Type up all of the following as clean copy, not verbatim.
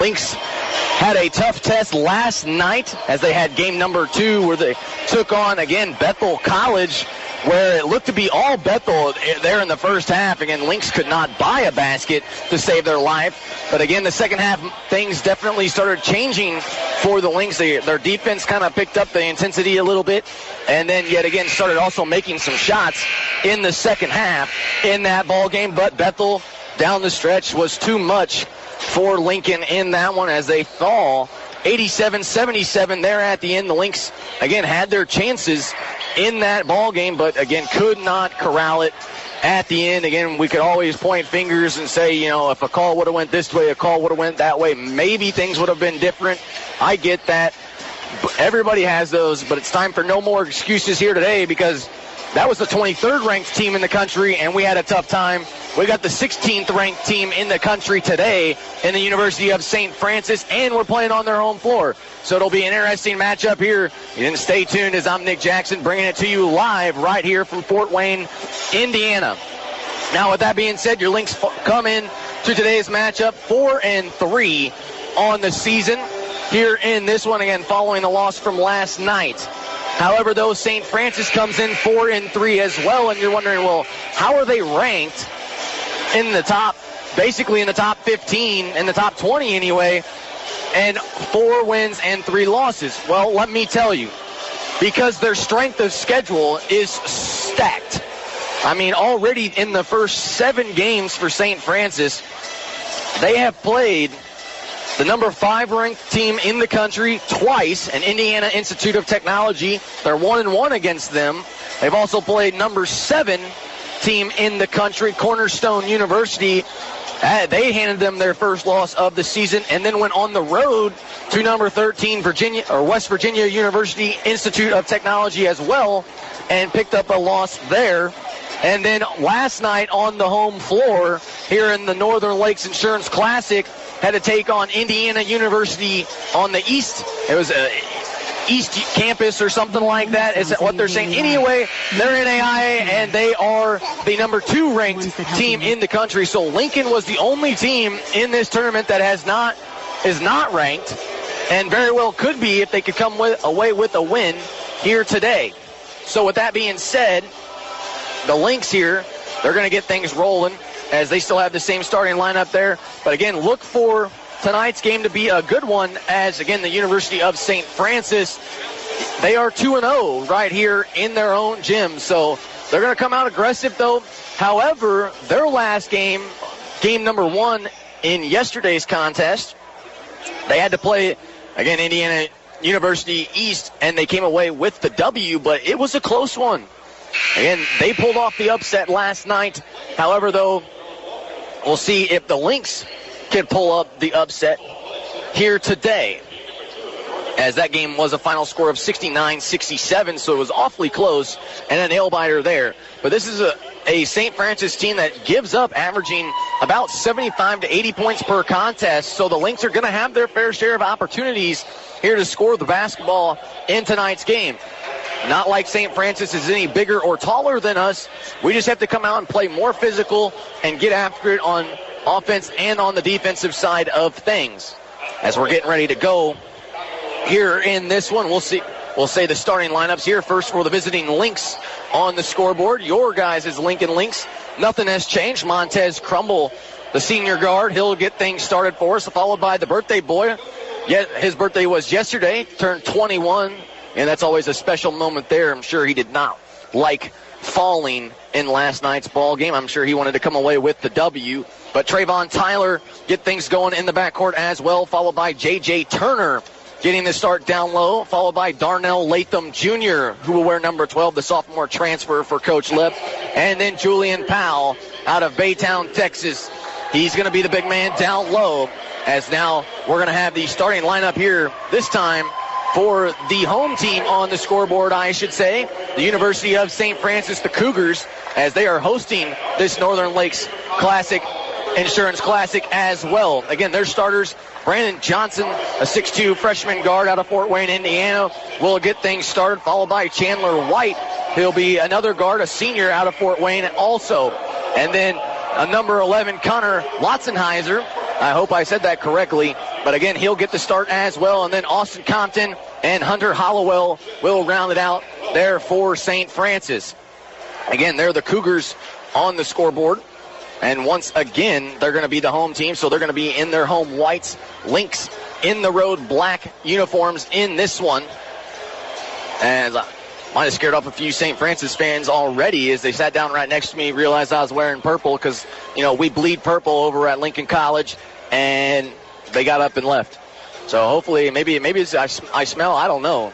Lynx had a tough test last night as they had game number 2 where they took on, again, Bethel College, where it looked to be all Bethel there in the first half. Again, Lynx could not buy a basket to save their life. But again, the second half, things definitely started changing for the Lynx. Their defense kind of picked up the intensity a little bit, and then yet again started also making some shots in the second half in that ball game. But Bethel down the stretch was too much for Lincoln in that one as they fall 87-77 there at the end. The Lynx, again, had their chances in that ball game, but again, could not corral it at the end. Again, we could always point fingers and say, you know, if a call would have went this way, a call would have went that way, maybe things would have been different. I get that. Everybody has those, but it's time for no more excuses here today because that was the 23rd ranked team in the country, and we had a tough time. We got the 16th ranked team in the country today in the University of St. Francis, and we're playing on their home floor. So it'll be an interesting matchup here. And stay tuned as I'm Nick Jackson bringing it to you live right here from Fort Wayne, Indiana. Now, with that being said, your Lynx come in to today's matchup 4-3 on the season here in this one, again, following the loss from last night. However, though, St. Francis comes in 4-3 as well, and you're wondering, well, how are they ranked in the top, basically in the top 15, in the top 20 anyway, and 4 wins and 3 losses? Well, let me tell you, because their strength of schedule is stacked. I mean, already in the first 7 games for St. Francis, they have played the number 5 ranked team in the country twice, an Indiana Institute of Technology. They're 1-1 against them. They've also played number 7 team in the country, Cornerstone University. They handed them their first loss of the season and then went on the road to number 13 West Virginia University Institute of Technology as well and picked up a loss there. And then last night on the home floor here in the Northern Lakes Insurance Classic, had to take on Indiana University on the east. It was a East Campus or something like that is what they're saying. Anyway, they're in AIA, and they are the number 2 ranked team in the country. So Lincoln was the only team in this tournament that is not ranked, and very well could be if they could come away with a win here today. So with that being said, the Lynx here, they're going to get things rolling as they still have the same starting lineup there. But again, look for tonight's game to be a good one as, again, the University of St. Francis, they are 2-0 right here in their own gym. So they're going to come out aggressive, though. However, their last game, game number 1 in yesterday's contest, they had to play, again, Indiana University East, and they came away with the W, but it was a close one. Again, they pulled off the upset last night. However, though, we'll see if the Lynx can pull up the upset here today, as that game was a final score of 69-67, so it was awfully close and a nail-biter there. But this is a St. Francis team that gives up averaging about 75 to 80 points per contest, so the Lynx are going to have their fair share of opportunities here to score the basketball in tonight's game. Not like St. Francis is any bigger or taller than us. We just have to come out and play more physical and get after it on offense and on the defensive side of things. As we're getting ready to go here in this one, we'll say the starting lineups here. First for the visiting Lynx on the scoreboard. Your guys is Lincoln Lynx. Nothing has changed. Montez Crumble, the senior guard, he'll get things started for us, followed by the birthday boy. Yeah, his birthday was yesterday, turned 21. And that's always a special moment there. I'm sure he did not like falling in last night's ball game. I'm sure he wanted to come away with the W. But Trayvon Tyler get things going in the backcourt as well, followed by J.J. Turner getting the start down low, followed by Darnell Latham Jr., who will wear number 12, the sophomore transfer for Coach Lip. And then Julian Powell out of Baytown, Texas. He's going to be the big man down low, as now we're going to have the starting lineup here this time for the home team on the scoreboard, I should say, the University of St. Francis, the Cougars, as they are hosting this Northern Lakes Classic, Insurance Classic as well. Again, their starters, Brandon Johnson, a 6'2 freshman guard out of Fort Wayne, Indiana, will get things started, followed by Chandler White. He'll be another guard, a senior out of Fort Wayne also. And then a number 11, Connor Lotzenheiser, I hope I said that correctly. But again, he'll get the start as well. And then Austin Compton and Hunter Hollowell will round it out there for St. Francis. Again, they're the Cougars on the scoreboard. And once again, they're going to be the home team, so they're going to be in their home whites. Lynx in the road black uniforms in this one. And might have scared off a few St. Francis fans already as they sat down right next to me, realized I was wearing purple because, we bleed purple over at Lincoln College, and they got up and left. So hopefully, maybe it's, I smell, I don't know.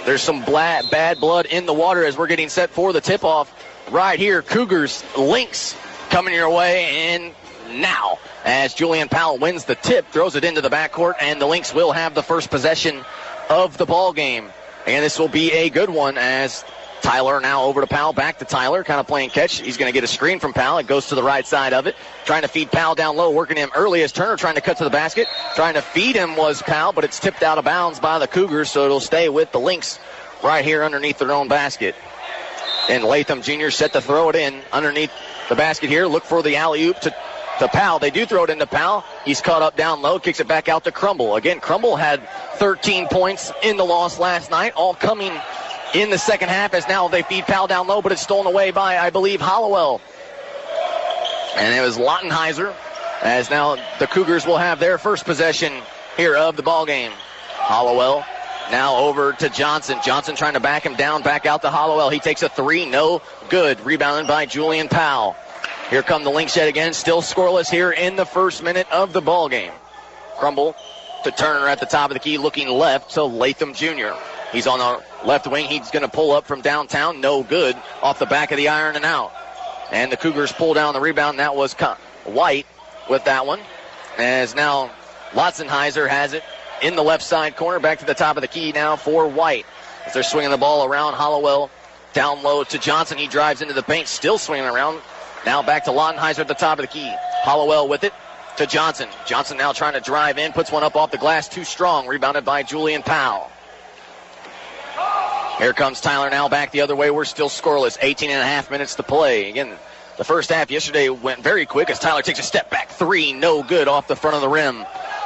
There's some bad blood in the water as we're getting set for the tip-off right here. Cougars, Lynx coming your way, and now as Julian Powell wins the tip, throws it into the backcourt, and the Lynx will have the first possession of the ball game. And this will be a good one as Tyler now over to Powell, back to Tyler, kind of playing catch. He's going to get a screen from Powell. It goes to the right side of it. Trying to feed Powell down low, working him early as Turner trying to cut to the basket. Trying to feed him was Powell, but it's tipped out of bounds by the Cougars, so it'll stay with the Lynx right here underneath their own basket. And Latham Jr. set to throw it in underneath the basket here. Look for the alley-oop to Powell. They do throw it into Powell. He's caught up down low, kicks it back out to Crumble. Again, Crumble had 13 points in the loss last night, all coming in the second half as now they feed Powell down low, but it's stolen away by, I believe, Hollowell. And it was Lottenheiser as now the Cougars will have their first possession here of the ball game. Hollowell now over to Johnson. Johnson trying to back him down, back out to Hollowell. He takes a three, no good. Rebounded by Julian Powell. Here come the Lynx yet again, still scoreless here in the first minute of the ball game. Crumble to Turner at the top of the key, looking left to Latham Jr. He's on the left wing. He's going to pull up from downtown, no good, off the back of the iron and out. And the Cougars pull down the rebound. That was White with that one. As now Lotzenheiser has it in the left side corner, back to the top of the key now for White. As they're swinging the ball around, Hollowell down low to Johnson. He drives into the paint, still swinging around. Now back to Lottenheiser at the top of the key. Hollowell with it to Johnson. Johnson now trying to drive in, puts one up off the glass, too strong. Rebounded by Julian Powell. Here comes Tyler now back the other way. We're still scoreless. 18.5 minutes to play. Again, the first half yesterday went very quick as Tyler takes a step back three. No good off the front of the rim.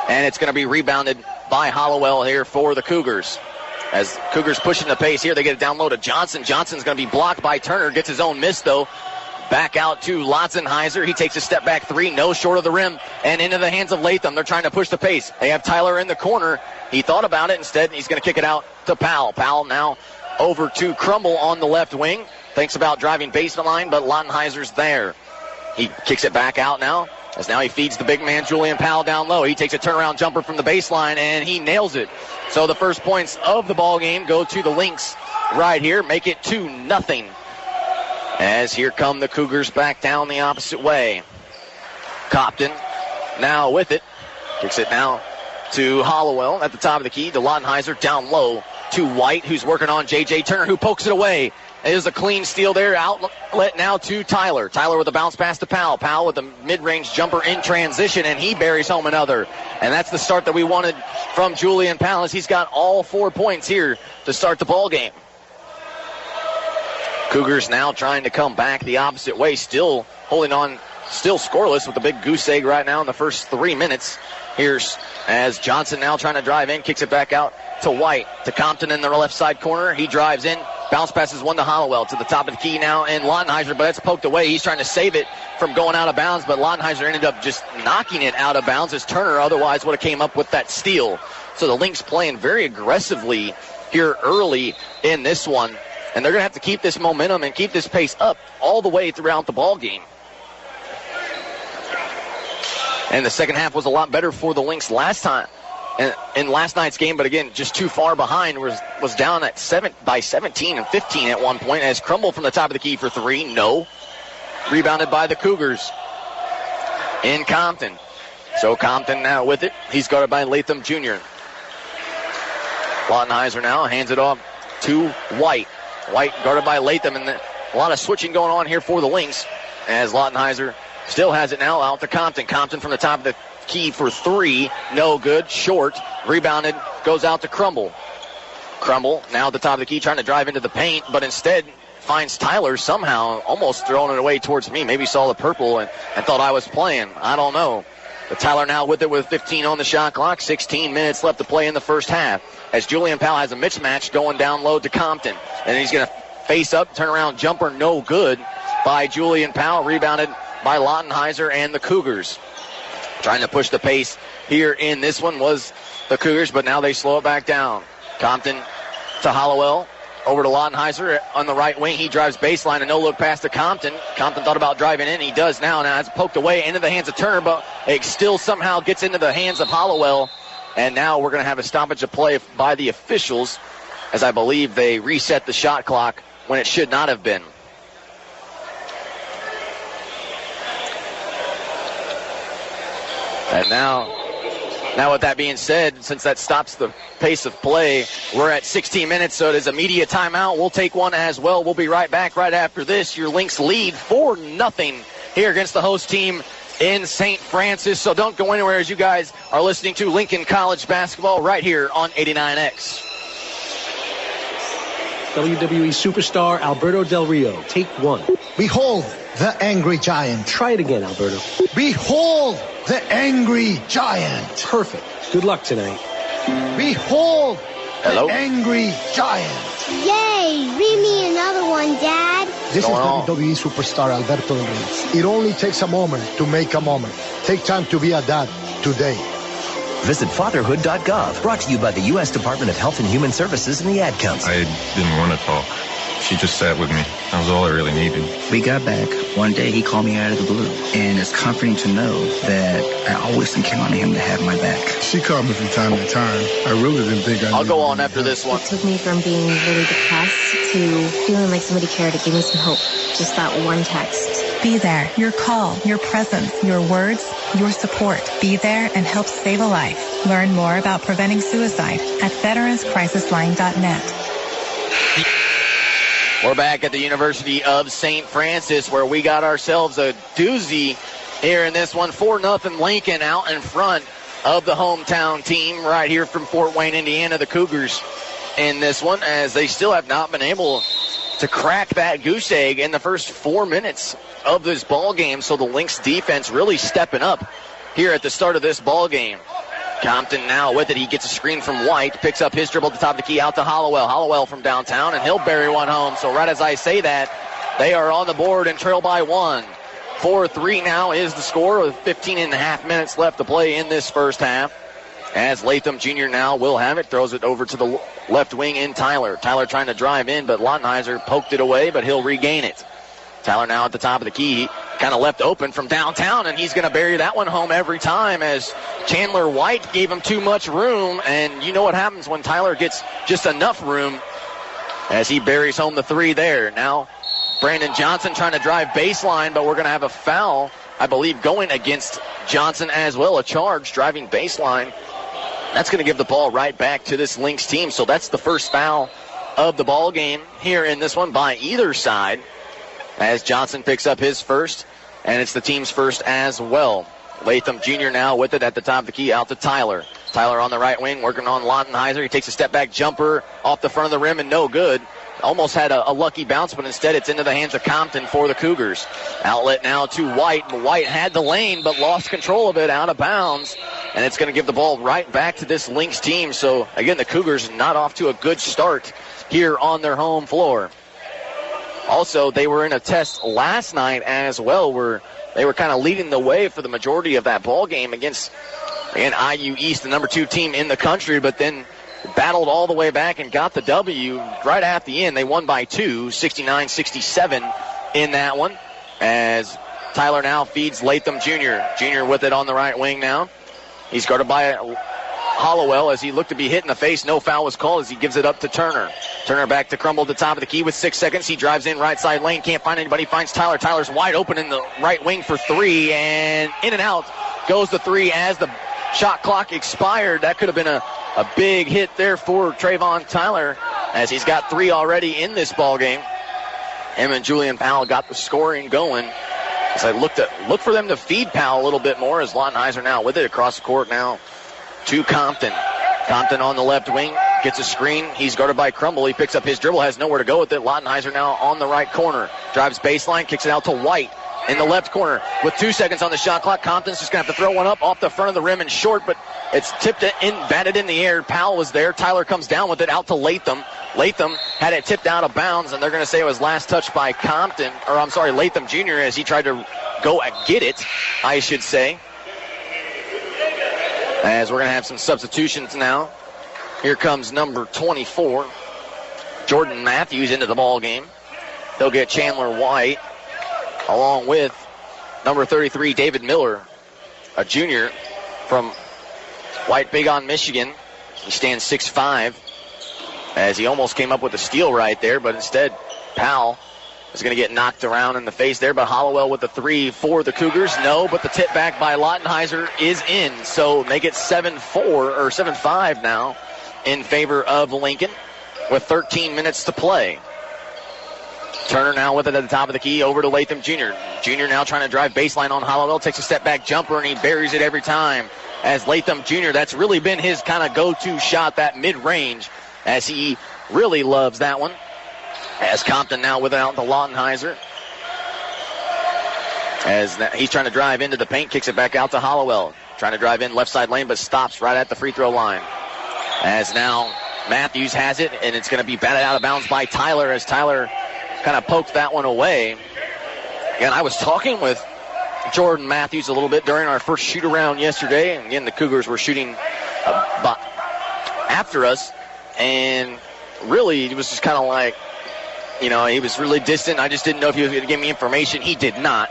And it's going to be rebounded by Hollowell here for the Cougars. As Cougars pushing the pace here, they get it down low to Johnson. Johnson's going to be blocked by Turner. Gets his own miss, though. Back out to Lotzenheiser. He takes a step back three, no short of the rim, and into the hands of Latham. They're trying to push the pace. They have Tyler in the corner. He thought about it. Instead, he's going to kick it out to Powell. Powell now over to Crumble on the left wing. Thinks about driving baseline, but Lottenheiser's there. He kicks it back out now, as now he feeds the big man Julian Powell down low. He takes a turnaround jumper from the baseline, and he nails it. So the first points of the ball game go to the Lynx right here. Make it 2-0. As here come the Cougars back down the opposite way. Compton now with it. Kicks it now to Hollowell at the top of the key. To Lottenheiser down low to White, who's working on J.J. Turner, who pokes it away. There's a clean steal there. Outlet now to Tyler. Tyler with a bounce pass to Powell. Powell with a mid-range jumper in transition, and he buries home another. And that's the start that we wanted from Julian Powell, as he's got all 4 points here to start the ball game. Cougars now trying to come back the opposite way, still holding on, still scoreless with a big goose egg right now in the first 3 minutes. Here's as Johnson now trying to drive in, kicks it back out to White, to Compton in the left side corner. He drives in, bounce passes one to Hollowell to the top of the key now, and Lottenheiser, but that's poked away. He's trying to save it from going out of bounds, but Lottenheiser ended up just knocking it out of bounds as Turner otherwise would have came up with that steal. So the Lynx playing very aggressively here early in this one. And they're going to have to keep this momentum and keep this pace up all the way throughout the ball game. And the second half was a lot better for the Lynx last time in last night's game, but again, just too far behind. Was down at 17 and 15 at one point as Crumble from the top of the key for three. No. Rebounded by the Cougars in Compton. So Compton now with it. He's guarded by Latham Jr. Lottenheiser now hands it off to White. White guarded by Latham, and a lot of switching going on here for the Lynx as Lottenheiser still has it now out to Compton. Compton from the top of the key for three. No good. Short. Rebounded. Goes out to Crumble. Crumble now at the top of the key trying to drive into the paint, but instead finds Tyler somehow almost throwing it away towards me. Maybe saw the purple and thought I was playing. I don't know. But Tyler now with it with 15 on the shot clock. 16 minutes left to play in the first half. As Julian Powell has a mismatch going down low to Compton. And he's going to face up, turn around jumper, no good by Julian Powell. Rebounded by Lottenheiser and the Cougars. Trying to push the pace here in this one was the Cougars, but now they slow it back down. Compton to Hollowell. Over to Lottenheiser on the right wing. He drives baseline, a no-look pass to Compton. Compton thought about driving in. He does now. Now it's poked away into the hands of Turner, but it still somehow gets into the hands of Hollowell. And now we're going to have a stoppage of play by the officials, as I believe they reset the shot clock when it should not have been. And now with that being said, since that stops the pace of play, we're at 16 minutes, so it is a media timeout. We'll take one as well. We'll be right back right after this. Your Lynx lead 4-0 here against the host team in St. Francis. So don't go anywhere as you guys are listening to Lincoln College basketball right here on 89X. WWE superstar Alberto Del Rio, take one. Behold the angry giant. Try it again, Alberto. Behold the angry giant. Perfect. Good luck tonight. Behold Hello? the angry giant. Yay! Read me another one, Dad. This is WWE superstar Alberto Del Rio. It only takes a moment to make a moment. Take time to be a dad today. Visit fatherhood.gov. Brought to you by the U.S. Department of Health and Human Services and the Ad Council. I didn't want to talk. She just sat with me. That was all I really needed. We got back. One day he called me out of the blue. And it's comforting to know that I always can count on him to have my back. She called me from time to time. I really didn't think I'll go on after this one. It took me from being really depressed to feeling like somebody cared to give me some hope. Just that one text. Be there. Your call, your presence, your words, your support. Be there and help save a life. Learn more about preventing suicide at veteranscrisisline.net. We're back at the University of St. Francis, where we got ourselves a doozy here in this one. 4-0 Lincoln out in front of the hometown team right here from Fort Wayne, Indiana, the Cougars in this one, as they still have not been able to crack that goose egg in the first 4 minutes of this ball game. So the Lynx defense really stepping up here at the start of this ball game. Compton now with it. He gets a screen from White, picks up his dribble at the top of the key out to Hollowell. Hollowell from downtown, and he'll bury one home. So right as I say that, they are on the board and trail by one. 4-3 now is the score with 15 and a half minutes left to play in this first half. As Latham Jr. now will have it, throws it over to the left wing in Tyler. Tyler trying to drive in, but Lottenheiser poked it away, but he'll regain it. Tyler now at the top of the key, kind of left open from downtown, and he's going to bury that one home every time as Chandler White gave him too much room, and you know what happens when Tyler gets just enough room as he buries home the three there. Now Brandon Johnson trying to drive baseline, but we're going to have a foul, I believe, going against Johnson as well, a charge driving baseline. That's going to give the ball right back to this Lynx team, so that's the first foul of the ball game here in this one by either side, as Johnson picks up his first, and it's the team's first as well. Latham Jr. now with it at the top of the key out to Tyler. Tyler on the right wing working on Lottenheiser. He takes a step back jumper off the front of the rim and no good. Almost had a lucky bounce, but instead it's into the hands of Compton for the Cougars. Outlet now to White. White had the lane but lost control of it out of bounds, and it's going to give the ball right back to this Lynx team. So again, the Cougars not off to a good start here on their home floor. Also, they were in a test last night as well, where they were kind of leading the way for the majority of that ball game against IU East, the number 2 team in the country, but then battled all the way back and got the W right at the end. They won by 2, 69-67 in that one, as Tyler now feeds Latham Jr. Jr. with it on the right wing now. He's guarded by Hollowell as he looked to be hit in the face. No foul was called as he gives it up to Turner. Turner back to Crumble at the top of the key with 6 seconds. He drives in right side lane. Can't find anybody. Finds Tyler. Tyler's wide open in the right wing for 3. And in and out goes the 3 as the shot clock expired. That could have been a big hit there for Trayvon Tyler, as he's got 3 already in this ball game. Him and Julian Powell got the scoring going. As I look for them to feed Powell a little bit more, as Lottenheiser now with it across the court now to Compton. Compton on the left wing, gets a screen. He's guarded by Crumble. He picks up his dribble, has nowhere to go with it. Lottenheiser now on the right corner. Drives baseline, kicks it out to White. in the left corner with 2 seconds on the shot clock. Compton's just going to have to throw one up off the front of the rim and short, but it's tipped in, batted in the air. Powell was there. Tyler comes down with it out to Latham. Latham had it tipped out of bounds, and they're going to say it was last touched by Latham Jr. as he tried to go get it, I should say. As we're going to have some substitutions now. Here comes number 24, Jordan Matthews, into the ball game. They'll get Chandler White, along with number 33, David Miller, a junior from White Big on Michigan. He stands 6'5", as he almost came up with a steal right there, but instead Powell is going to get knocked around in the face there. But Hollowell with the 3 for the Cougars. No, but the tip back by Lottenheiser is in. So make it 7-5 now in favor of Lincoln with 13 minutes to play. Turner now with it at the top of the key over to Latham Jr. Jr. now trying to drive baseline on Hollowell. Takes a step back jumper and he buries it every time. As Latham Jr., that's really been his kind of go-to shot, that mid-range, as he really loves that one. As Compton now with it out to Lottenheiser. As he's trying to drive into the paint, kicks it back out to Hollowell. Trying to drive in left side lane, but stops right at the free throw line. As now Matthews has it, and it's going to be batted out of bounds by Tyler, as Tyler kind of poked that one away. And I was talking with Jordan Matthews a little bit during our first shoot around yesterday. And again, the Cougars were shooting after us, and really it was just kind of like, you know, he was really distant. I just didn't know if he was going to give me information. He did not,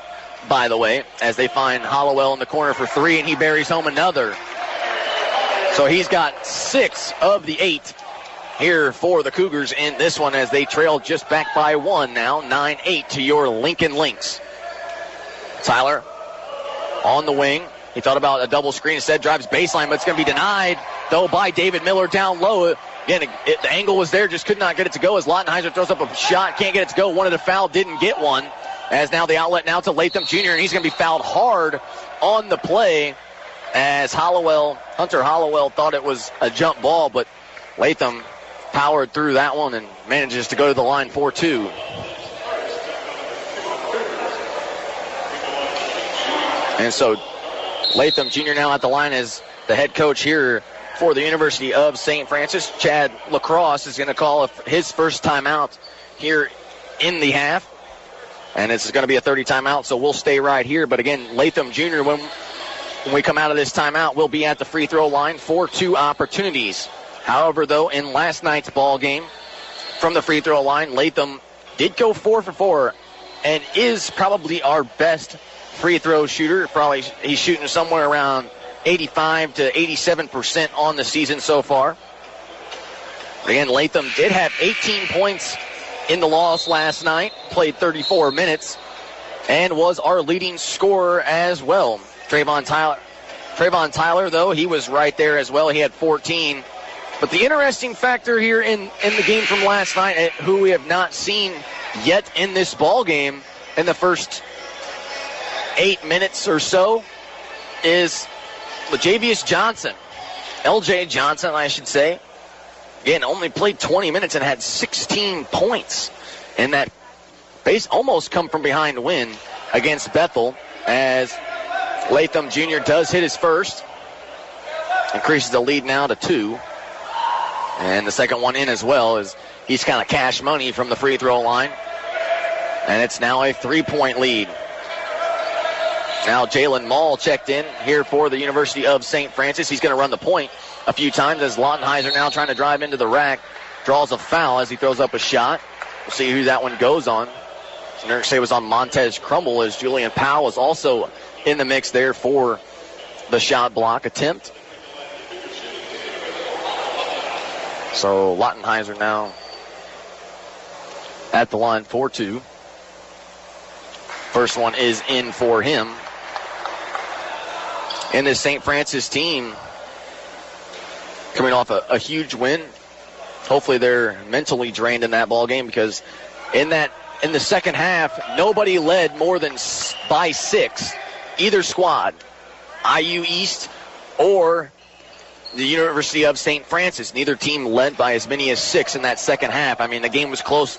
by the way, as they find Hollowell in the corner for 3, and he buries home another. So he's got 6 of the 8 here for the Cougars in this one, as they trail just back by 1 now, 9-8 to your Lincoln Lynx. Tyler on the wing. He thought about a double screen instead, drives baseline, but it's going to be denied, though, by David Miller down low. Again, the angle was there, just could not get it to go, as Lottenheiser throws up a shot, can't get it to go, wanted a foul, didn't get one. As now the outlet now to Latham Jr., and he's going to be fouled hard on the play, as Hunter Hollowell thought it was a jump ball, but Latham powered through that one and manages to go to the line for 2. And so Latham Jr. now at the line as the head coach here for the University of St. Francis. Chad Lacrosse is going to call his first timeout here in the half. And this is going to be a 30 timeout, so we'll stay right here. But again, Latham Jr., when we come out of this timeout, will be at the free throw line for 2 opportunities. However, though, in last night's ball game, from the free throw line, Latham did go 4 for 4 and is probably our best free throw shooter. Probably he's shooting somewhere around 85 to 87% on the season so far. Again, Latham did have 18 points in the loss last night, played 34 minutes, and was our leading scorer as well. Trayvon Tyler, though, he was right there as well. He had 14. But the interesting factor here in the game from last night, who we have not seen yet in this ball game in the first 8 minutes or so, is LaJavius Johnson. LJ Johnson, I should say. Again, only played 20 minutes and had 16 points in that base almost come from behind win against Bethel, as Latham Jr. does hit his first. Increases the lead now to 2. And the second one in as well, as he's kind of cash money from the free throw line. And it's now a 3-point lead. Now Jalen Mall checked in here for the University of St. Francis. He's going to run the point a few times, as Lottenheiser now trying to drive into the rack. Draws a foul as he throws up a shot. We'll see who that one goes on. So Nerk say it was on Montez Crumble, as Julian Powell was also in the mix there for the shot block attempt. So Lottenheiser now at the line for 2. First one is in for him. And this St. Francis team coming off a huge win. Hopefully they're mentally drained in that ball game, because in the second half, nobody led more than by 6, either squad, IU East or the University of St. Francis. Neither team led by as many as 6 in that second half. I mean, the game was close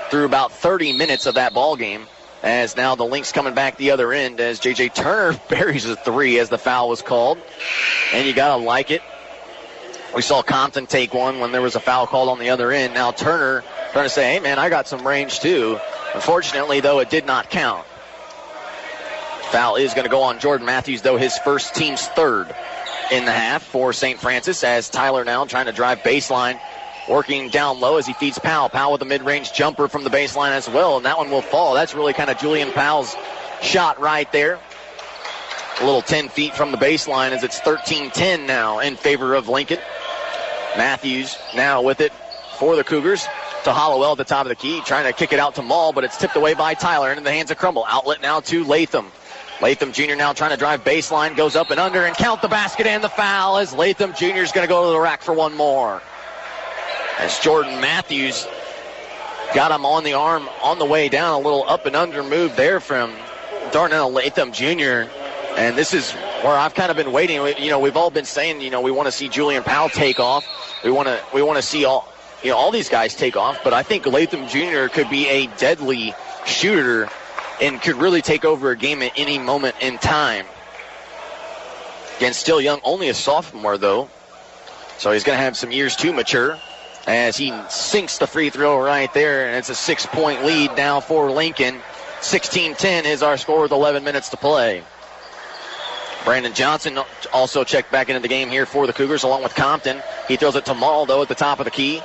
through about 30 minutes of that ball game, as now the Lynx coming back the other end as J.J. Turner buries a three as the foul was called. And you got to like it. We saw Compton take one when there was a foul called on the other end. Now Turner trying to say, hey, man, I got some range too. Unfortunately, though, it did not count. Foul is going to go on Jordan Matthews, though, his first, team's third in the half for St. Francis, as Tyler now trying to drive baseline, working down low as he feeds Powell. Powell with a mid-range jumper from the baseline as well, and that one will fall. That's really kind of Julian Powell's shot right there. A little 10 feet from the baseline as it's 13-10 now in favor of Lincoln. Matthews now with it for the Cougars to Hollowell at the top of the key, trying to kick it out to Maul, but it's tipped away by Tyler into the hands of Crumble. Outlet now to Latham. Latham Jr. now trying to drive baseline, goes up and under and count the basket and the foul as Latham Jr. is going to go to the rack for one more. As Jordan Matthews got him on the arm on the way down, a little up and under move there from Darnell Latham Jr. And this is where I've kind of been waiting. We've all been saying, we want to see Julian Powell take off. We want to see all these guys take off, but I think Latham Jr. could be a deadly shooter and could really take over a game at any moment in time. Again, still young, only a sophomore, though. So he's going to have some years to mature as he sinks the free throw right there, and it's a 6-point lead now for Lincoln. 16-10 is our score with 11 minutes to play. Brandon Johnson also checked back into the game here for the Cougars along with Compton. He throws it to Maul, though, at the top of the key.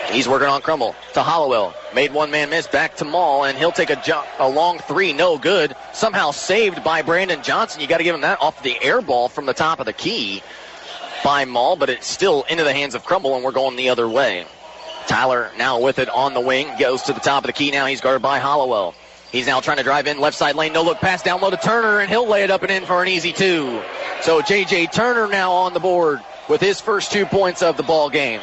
He's working on Crumble to Hollowell. Made one-man miss, back to Maul, and he'll take a long three, no good. Somehow saved by Brandon Johnson. You got to give him that off the air ball from the top of the key by Maul, but it's still into the hands of Crumble, and we're going the other way. Tyler now with it on the wing, goes to the top of the key. Now he's guarded by Hollowell. He's now trying to drive in left side lane, no look pass down low to Turner, and he'll lay it up and in for an easy two. So J.J. Turner now on the board with his first 2 points of the ball game.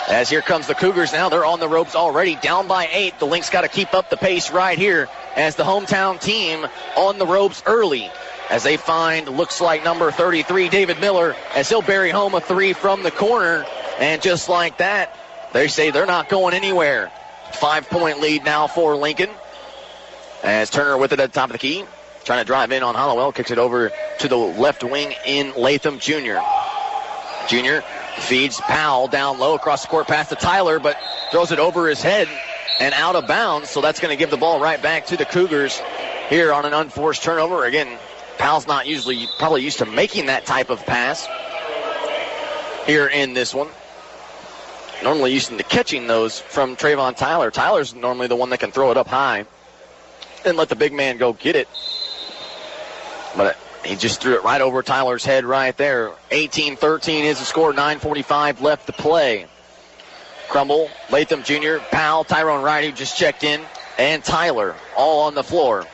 As here comes the Cougars now. They're on the ropes already, down by 8. The Lynx got to keep up the pace right here as the hometown team on the ropes early. As they find, looks like number 33, David Miller, as he'll bury home a three from the corner. And just like that, they say they're not going anywhere. 5-point lead now for Lincoln. As Turner with it at the top of the key, trying to drive in on Hollowell, kicks it over to the left wing in Latham Jr. Jr. feeds Powell down low across the court pass to Tyler, but throws it over his head and out of bounds. So that's going to give the ball right back to the Cougars here on an unforced turnover. Again, Powell's not usually probably used to making that type of pass here in this one. Normally used to catching those from Trayvon Tyler. Tyler's normally the one that can throw it up high and let the big man go get it. But he just threw it right over Tyler's head right there. 18-13 is the score. 9:45 left to play. Crumble, Latham Jr., Powell, Tyrone Wright, who just checked in, and Tyler all on the floor.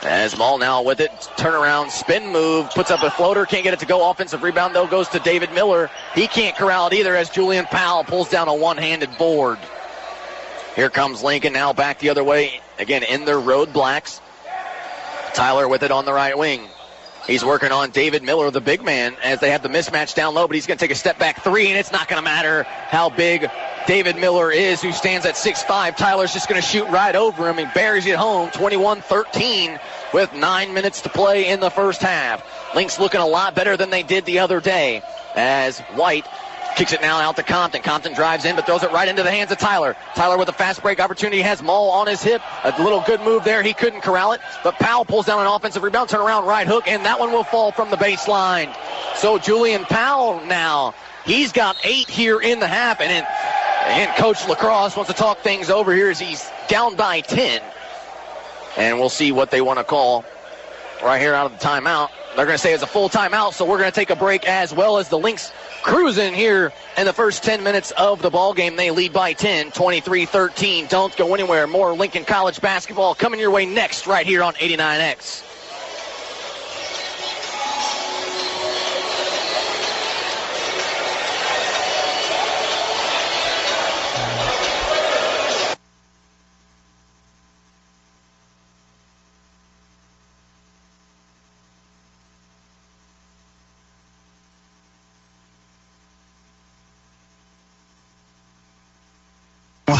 As Maul now with it, turnaround, spin move, puts up a floater, can't get it to go. Offensive rebound, though, goes to David Miller. He can't corral it either as Julian Powell pulls down a one-handed board. Here comes Lincoln now back the other way, again in their road blacks. Tyler with it on the right wing. He's working on David Miller, the big man, as they have the mismatch down low, but he's going to take a step back three, and it's not going to matter how big David Miller is, who stands at 6'5". Tyler's just going to shoot right over him. He buries it home, 21-13, with 9 minutes to play in the first half. Lynx looking a lot better than they did the other day, as White kicks it now out to Compton. Compton drives in, but throws it right into the hands of Tyler. Tyler with a fast break opportunity has Maul on his hip. A little good move there. He couldn't corral it, but Powell pulls down an offensive rebound, turn around, right hook, and that one will fall from the baseline. So Julian Powell now, he's got 8 here in the half, and Coach Lacrosse wants to talk things over here as he's down by 10. And we'll see what they want to call right here out of the timeout. They're going to say it's a full timeout, so we're going to take a break as well as the Lynx cruising here in the first 10 minutes of the ball game. They lead by 10, 23-13. Don't go anywhere. More Lincoln College basketball coming your way next right here on 89X.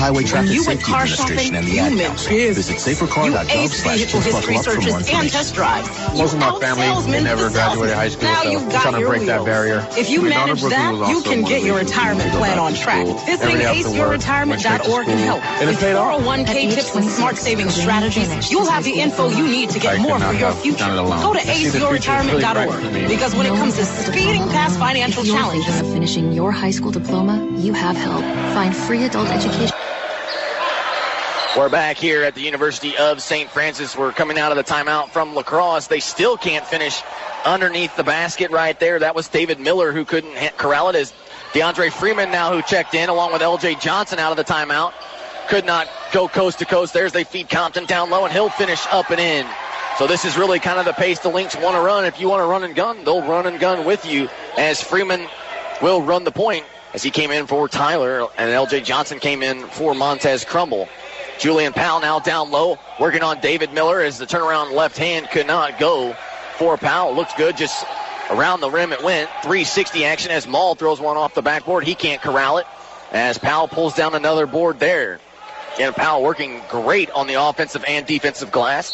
Highway Traffic You went Safety car Administration shopping, and the you Ad meant Council. biz. Visit You aced vehicle history safercar.gov/buckle up for searches more and information. test drives. Most of my family, they never graduated high school, Now so you've I'm got trying to your break that wheels. barrier. If you My daughter manage Brooklyn that, was you also can one get of your the reasons retirement to go plan back on to track. school. Visiting Every day after work, went straight to acewyourretirement.org can school, help. and it With paid off. 401k tips and smart savings strategies, you'll have the info you need to get I more could for not your have future. done it alone. Go to I see the future is really bright for me. aceyourretirement.org because when it comes to speeding past financial challenges, of finishing your high school diploma, you have help. Find free adult education. We're back here at the University of St. Francis. We're coming out of the timeout from La Crosse. They still can't finish underneath the basket right there. That was David Miller who couldn't corral it, as DeAndre Freeman now who checked in along with L.J. Johnson out of the timeout. Could not go coast to coast. There's they feed Compton down low, and he'll finish up and in. So this is really kind of the pace the Lynx want to run. If you want to run and gun, they'll run and gun with you, as Freeman will run the point as he came in for Tyler, and L.J. Johnson came in for Montez Crumble. Julian Powell now down low, working on David Miller as the turnaround left hand could not go for Powell. Looked good, just around the rim it went. 360 action as Maul throws one off the backboard. He can't corral it as Powell pulls down another board there. Again, Powell working great on the offensive and defensive glass.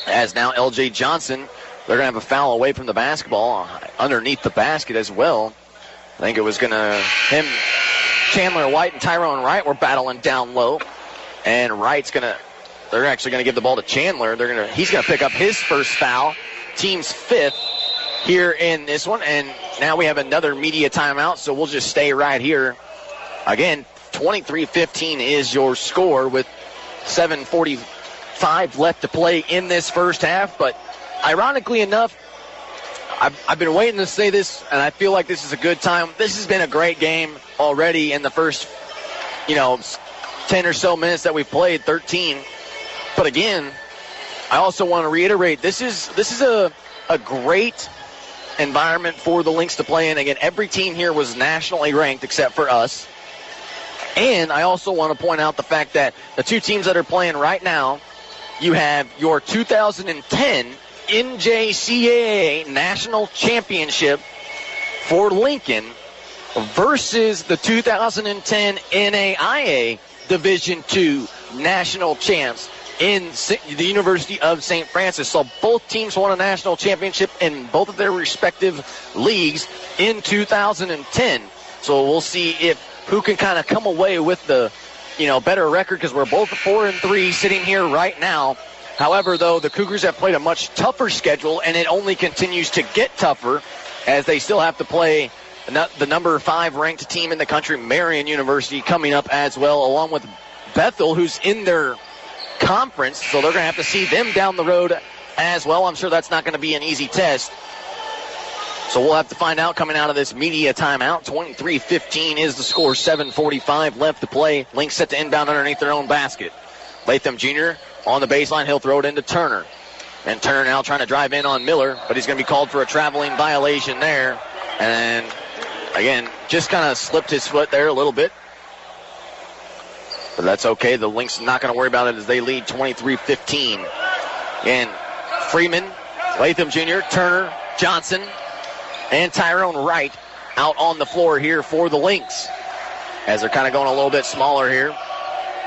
As now L.J. Johnson, they're going to have a foul away from the basketball underneath the basket as well. I think it was going to him, Chandler White and Tyrone Wright were battling down low. And Wright's they're actually going to give the ball to Chandler. He's going to pick up his first foul, team's fifth here in this one. And now we have another media timeout, so we'll just stay right here. Again, 23-15 is your score with 7:45 left to play in this first half. But ironically enough, I've been waiting to say this, and I feel like this is a good time. This has been a great game already in the first, 10 or so minutes that we've played, 13. But again, I also want to reiterate, this is a great environment for the Lynx to play in. Again, every team here was nationally ranked except for us. And I also want to point out the fact that the two teams that are playing right now, you have your 2010 NJCAA National Championship for Lincoln versus the 2010 NAIA Division II National Champs in the University of St. Francis. So both teams won a national championship in both of their respective leagues in 2010. So we'll see who can kind of come away with the, better record, because we're both 4-3 sitting here right now. However, though, the Cougars have played a much tougher schedule, and it only continues to get tougher as they still have to play the number 5 ranked team in the country, Marian University, coming up as well, along with Bethel, who's in their conference. So they're going to have to see them down the road as well. I'm sure that's not going to be an easy test. So we'll have to find out coming out of this media timeout. 23-15 is the score, 7:45 left to play. Lynx set to inbound underneath their own basket. Latham Jr. on the baseline. He'll throw it into Turner. And Turner now trying to drive in on Miller, but he's going to be called for a traveling violation there. And again, just kind of slipped his foot there a little bit. But that's okay. The Lynx are not going to worry about it as they lead 23-15. And Freeman, Latham Jr., Turner, Johnson, and Tyrone Wright out on the floor here for the Lynx, as they're kind of going a little bit smaller here.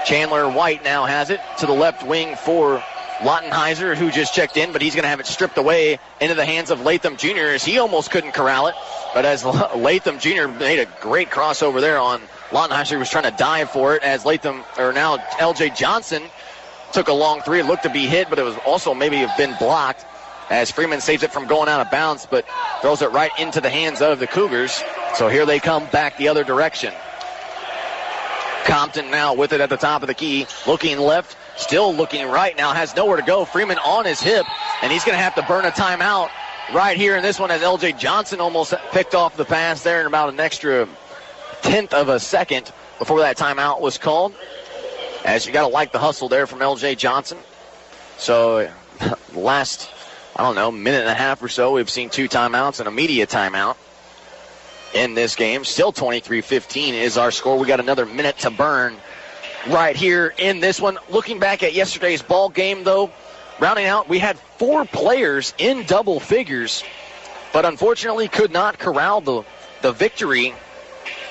Chandler White now has it to the left wing for Lottenheiser, who just checked in, but he's going to have it stripped away into the hands of Latham Jr. as he almost couldn't corral it. But as Latham Jr. made a great crossover there on Lottenheiser, who was trying to dive for it, as now L.J. Johnson took a long three. It looked to be hit, but it was also maybe have been blocked, as Freeman saves it from going out of bounds, but throws it right into the hands of the Cougars. So here they come back the other direction. Compton now with it at the top of the key, looking left, still looking right now, has nowhere to go. Freeman on his hip, and he's going to have to burn a timeout right here in this one, as L.J. Johnson almost picked off the pass there in about an extra tenth of a second before that timeout was called. As you got to like the hustle there from L.J. Johnson. So last, minute and a half or so, we've seen 2 timeouts and a media timeout in this game. Still 23-15 is our score. We got another minute to burn right here in this one. Looking back at yesterday's ball game, though, rounding out, we had 4 players in double figures, but unfortunately could not corral the victory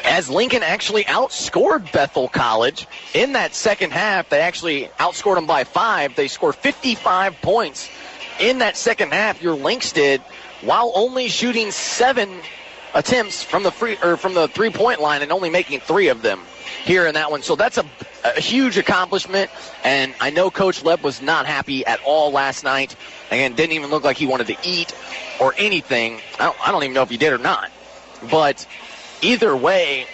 as Lincoln actually outscored Bethel College in that second half. They actually outscored them by 5. They scored 55 points in that second half. Your Lynx did, while only shooting 7 attempts from the three-point line and only making 3 of them here in that one. So that's a huge accomplishment, and I know Coach Leb was not happy at all last night. Again, didn't even look like he wanted to eat or anything. I don't even know if he did or not. But either way,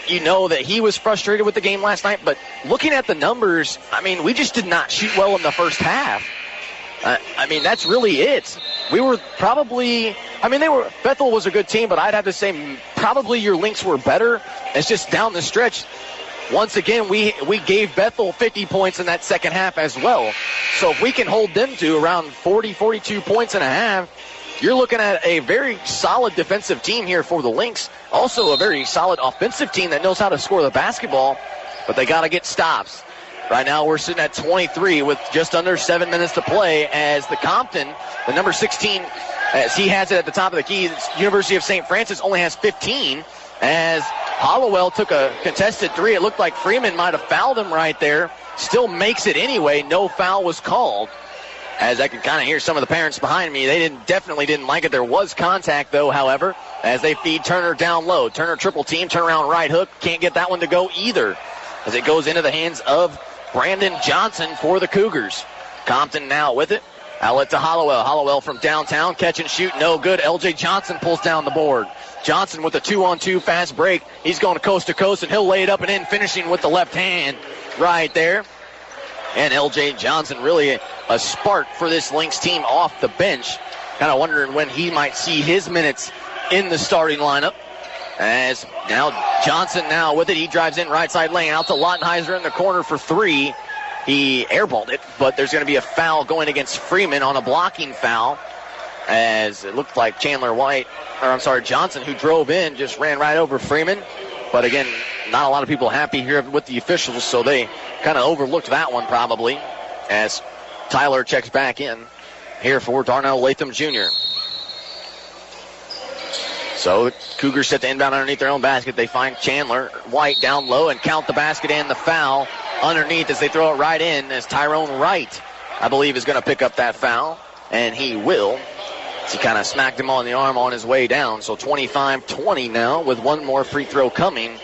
you know that he was frustrated with the game last night. But looking at the numbers, I mean, we just did not shoot well in the first half. I mean, that's really it. We were probably, Bethel was a good team, but I'd have to say probably your Lynx were better. It's just down the stretch. Once again, we gave Bethel 50 points in that second half as well. So if we can hold them to around 40, 42 points and a half, you're looking at a very solid defensive team here for the Lynx. Also a very solid offensive team that knows how to score the basketball, but they got to get stops. Right now we're sitting at 23 with just under 7 minutes to play as the Compton, the number 16, as he has it at the top of the key, University of St. Francis only has 15. As Hollowell took a contested 3, it looked like Freeman might have fouled him right there. Still makes it anyway. No foul was called. As I can kind of hear some of the parents behind me, they definitely didn't like it. There was contact, though, however, as they feed Turner down low. Turner triple team, turn around right hook. Can't get that one to go either, as it goes into the hands of Brandon Johnson for the Cougars. Compton now with it. Outlet to Hollowell. Hollowell from downtown. Catch and shoot. No good. L.J. Johnson pulls down the board. Johnson with a 2-on-2 fast break. He's going to coast, and he'll lay it up and in, finishing with the left hand right there. And L.J. Johnson, really a spark for this Lynx team off the bench. Kind of wondering when he might see his minutes in the starting lineup. As now Johnson now with it. He drives in right side lane. Out to Lottenheiser in the corner for 3. He airballed it, but there's going to be a foul going against Freeman on a blocking foul. As it looked like Johnson, who drove in, just ran right over Freeman. But again, not a lot of people happy here with the officials, so they kind of overlooked that one probably. As Tyler checks back in here for Darnell Latham Jr. So the Cougars set to inbound underneath their own basket. They find Chandler White down low and count the basket and the foul underneath as they throw it right in, as Tyrone Wright, I believe, is going to pick up that foul. And he will. He kind of smacked him on the arm on his way down. So 25-20 now with one more free throw coming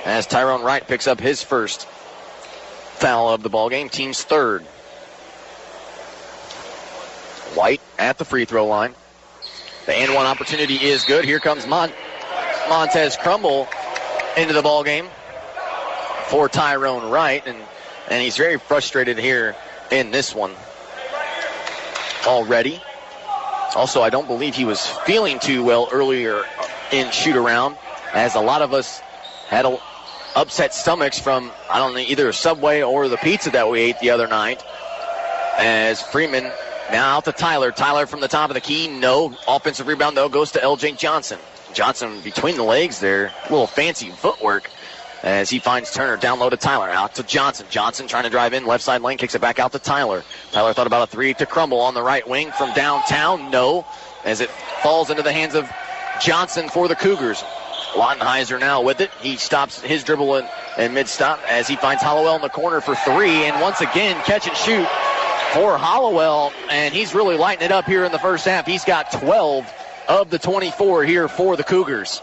as Tyrone Wright picks up his first foul of the ballgame, team's third. White at the free throw line. The and one opportunity is good. Here comes Montez Crumble into the ballgame for Tyrone Wright, and he's very frustrated here in this one already. Also, I don't believe he was feeling too well earlier in shoot-around, as a lot of us had upset stomachs from, I don't know, either a Subway or the pizza that we ate the other night. As Freeman now out to Tyler. Tyler from the top of the key. No offensive rebound, though, goes to L.J. Johnson. Johnson between the legs there. A little fancy footwork as he finds Turner down low to Tyler. Out to Johnson. Johnson trying to drive in left side lane. Kicks it back out to Tyler. Tyler thought about a 3 to Crumble on the right wing from downtown. No, as it falls into the hands of Johnson for the Cougars. Lottenheiser now with it. He stops his dribble in mid-stop as he finds Hollowell in the corner for 3. And once again, catch and shoot for Hollowell. And he's really lighting it up here in the first half. He's got 12 of the 24 here for the Cougars.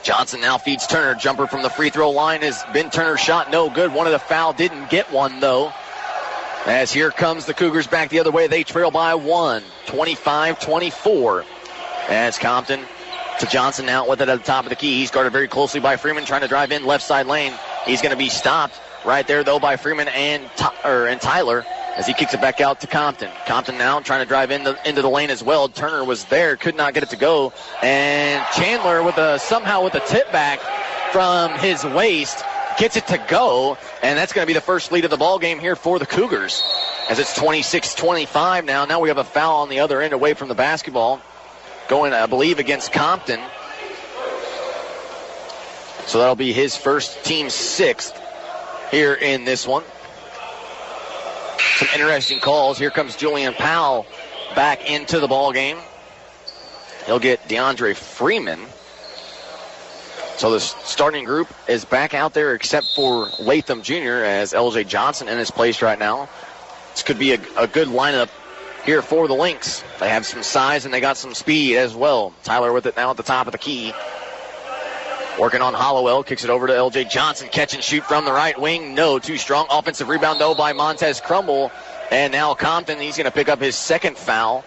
Johnson now feeds Turner. Jumper from the free throw line has been Turner's shot. No good. Wanted a foul. Didn't get one, though. As here comes the Cougars back the other way. They trail by 1. 25-24. As Compton to Johnson now with it at the top of the key. He's guarded very closely by Freeman, trying to drive in left side lane. He's going to be stopped right there, though, by Freeman and Tyler as he kicks it back out to Compton. Compton now trying to drive into the lane as well. Turner was there, could not get it to go. And Chandler somehow with a tip back from his waist gets it to go. And that's going to be the first lead of the ball game here for the Cougars, as it's 26-25 now. Now we have a foul on the other end away from the basketball, going, I believe, against Compton. So that'll be his first, team 6th here in this one. Some interesting calls. Here comes Julian Powell back into the ball game. He'll get DeAndre Freeman So the starting group is back out there except for Latham Jr. as L.J. Johnson in his place right now. This could be a good lineup here for the Lynx. They have some size and they got some speed as well. Tyler with it now at the top of the key. Working on Hollowell, kicks it over to L.J. Johnson. Catch and shoot from the right wing. No, too strong. Offensive rebound, though, by Montez Crumble. And now Compton, he's going to pick up his second foul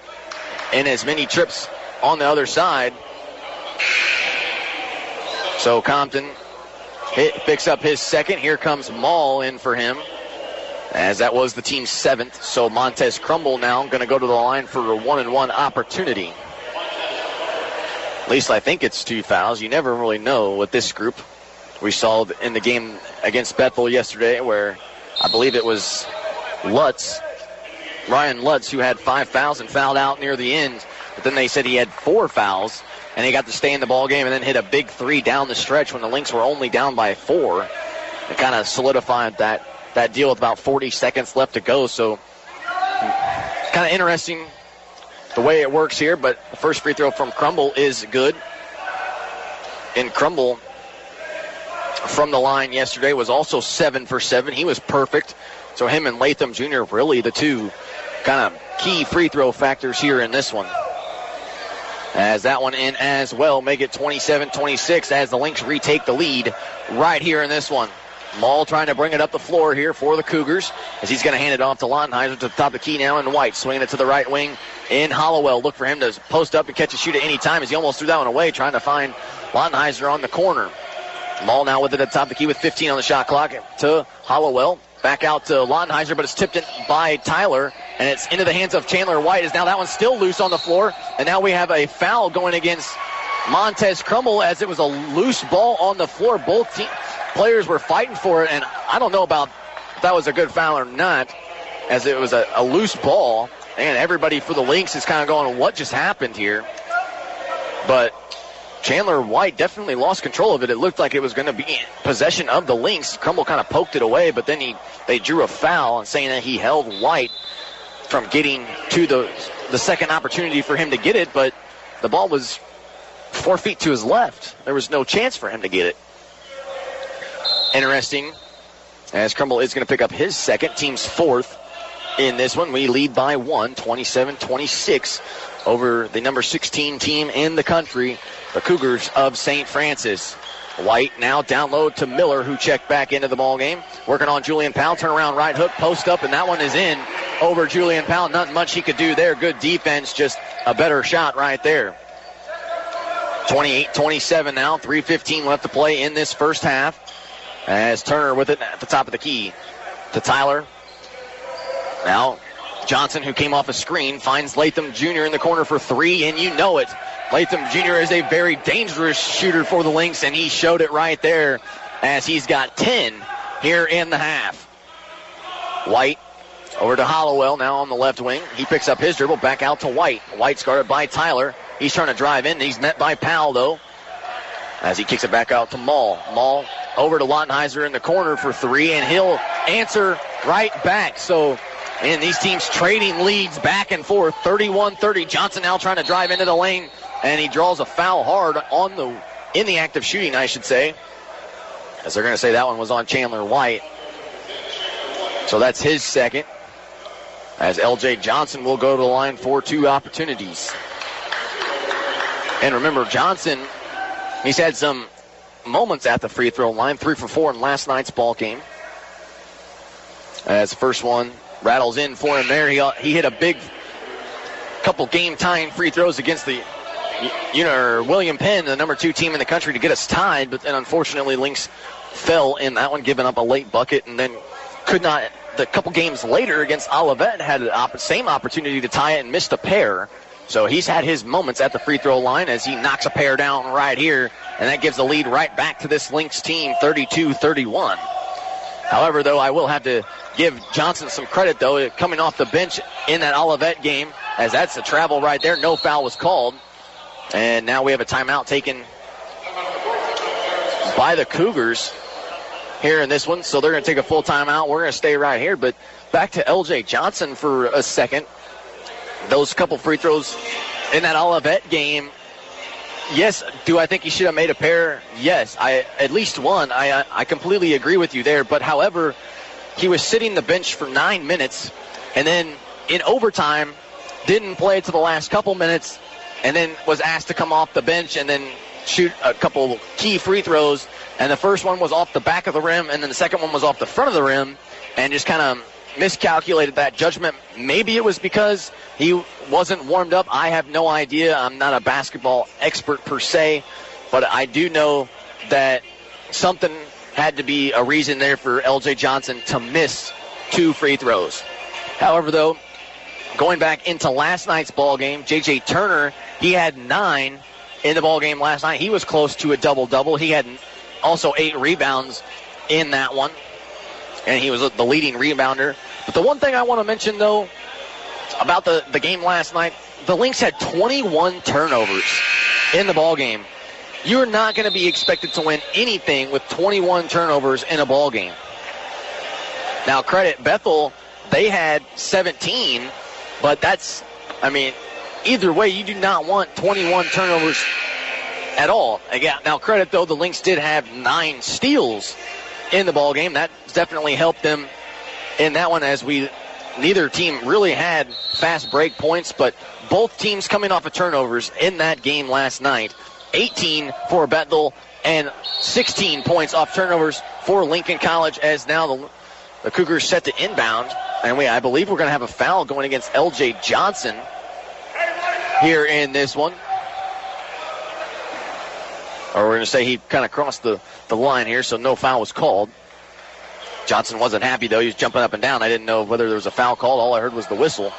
in as many trips on the other side. So Compton picks up his second. Here comes Maul in for him, as that was the team's 7th. So Montez Crumble now going to go to the line for a 1-and-1 opportunity. At least I think it's 2 fouls. You never really know with this group. We saw in the game against Bethel yesterday where I believe it was Ryan Lutz, who had 5 fouls and fouled out near the end. But then they said he had 4 fouls, and he got to stay in the ball game and then hit a big 3 down the stretch when the Lynx were only down by 4. It kind of solidified that deal with about 40 seconds left to go. So kind of interesting the way it works here, but the first free throw from Crumble is good. And Crumble from the line yesterday was also 7 for 7. He was perfect. So him and Latham Jr. really the two kind of key free throw factors here in this one. As that one in as well, make it 27-26 as the Lynx retake the lead right here in this one. Maul trying to bring it up the floor here for the Cougars as he's going to hand it off to Londenheiser to the top of the key now, and White swinging it to the right wing in Hollowell. Look for him to post up and catch a shoot at any time as he almost threw that one away, trying to find Londenheiser on the corner. Maul now with it at the top of the key with 15 on the shot clock to Hollowell. Back out to Londenheiser, but it's tipped in by Tyler, and it's into the hands of Chandler White. As now that one's still loose on the floor, and now we have a foul going against Montez Crumble as it was a loose ball on the floor. Both players were fighting for it, and I don't know about if that was a good foul or not, as it was a loose ball, and everybody for the Lynx is kind of going, what just happened here? But Chandler White definitely lost control of it. It looked like it was going to be possession of the Lynx. Crumble kind of poked it away, but then they drew a foul and saying that he held White from getting to the second opportunity for him to get it, but the ball was 4 feet to his left. There was no chance for him to get it. Interesting, as Crumble is going to pick up his second, team's 4th in this one. We lead by 1, 27-26 over the number 16 team in the country, the Cougars of St. Francis. White now down low to Miller, who checked back into the ball game. Working on Julian Powell, turn around right hook, post up, and that one is in over Julian Powell. Nothing much he could do there. Good defense, just a better shot right there. 28-27 now, 3:15 left to play in this first half. As Turner with it at the top of the key to Tyler. Now Johnson, who came off a screen, finds Latham Jr. in the corner for 3, and you know it. Latham Jr. is a very dangerous shooter for the Lynx, and he showed it right there as he's got 10 here in the half. White over to Hollowell now on the left wing. He picks up his dribble back out to White. White's guarded by Tyler. He's trying to drive in. He's met by Powell, though, as he kicks it back out to Maul. Maul over to Londenheiser in the corner for 3, and he'll answer right back. So, and these teams trading leads back and forth, 31-30. Johnson now trying to drive into the lane, and he draws a foul hard in the act of shooting, I should say, as they're going to say that one was on Chandler White. So that's his second, as L.J. Johnson will go to the line for 2 opportunities. And remember, Johnson, he's had some moments at the free throw line, 3 for 4 in last night's ball game. As the first one rattles in for him there. He hit a big couple game-tying free throws against the William Penn, the number 2 team in the country, to get us tied, but then unfortunately Lynx fell in that one, giving up a late bucket, and then could not. The couple games later against Olivet had the same opportunity to tie it and missed a pair. So he's had his moments at the free throw line as he knocks a pair down right here, and that gives the lead right back to this Lynx team, 32-31. However, though, I will have to give Johnson some credit, though, coming off the bench in that Olivet game, as that's a travel right there. No foul was called. And now we have a timeout taken by the Cougars here in this one. So they're going to take a full timeout. We're going to stay right here. But back to L.J. Johnson for a second. Those couple free throws in that Olivet game Yes. Do I think he should have made a pair? Yes. At least one. I completely agree with you there. But, however, he was sitting the bench for 9 minutes, and then in overtime didn't play to the last couple minutes, and then was asked to come off the bench and then shoot a couple key free throws. And the first one was off the back of the rim, and then the second one was off the front of the rim, and just kind of miscalculated that judgment. Maybe it was because he wasn't warmed up. I have no idea. I'm not a basketball expert per se, but I do know that something had to be a reason there for L.J. Johnson to miss 2 free throws. However, though, going back into last night's ball game, J.J. Turner, he had 9 in the ball game last night. He was close to a double-double. He had also 8 rebounds in that one, and he was the leading rebounder. But the one thing I want to mention, though, about the game last night, the Lynx had 21 turnovers in the ball game. You're not going to be expected to win anything with 21 turnovers in a ball game. Now, credit Bethel, they had 17, but that's, either way, you do not want 21 turnovers at all. Again, now credit, though, the Lynx did have 9 steals in the ball game. That definitely helped them in that one, as neither team really had fast break points, but both teams coming off of turnovers in that game last night. 18 for Bethel and 16 points off turnovers for Lincoln College, as now the Cougars set to inbound. And I believe we're going to have a foul going against L.J. Johnson here in this one. Or we're going to say he kind of crossed the line here, so no foul was called. Johnson wasn't happy, though. He was jumping up and down. I didn't know whether there was a foul called. All I heard was the whistle.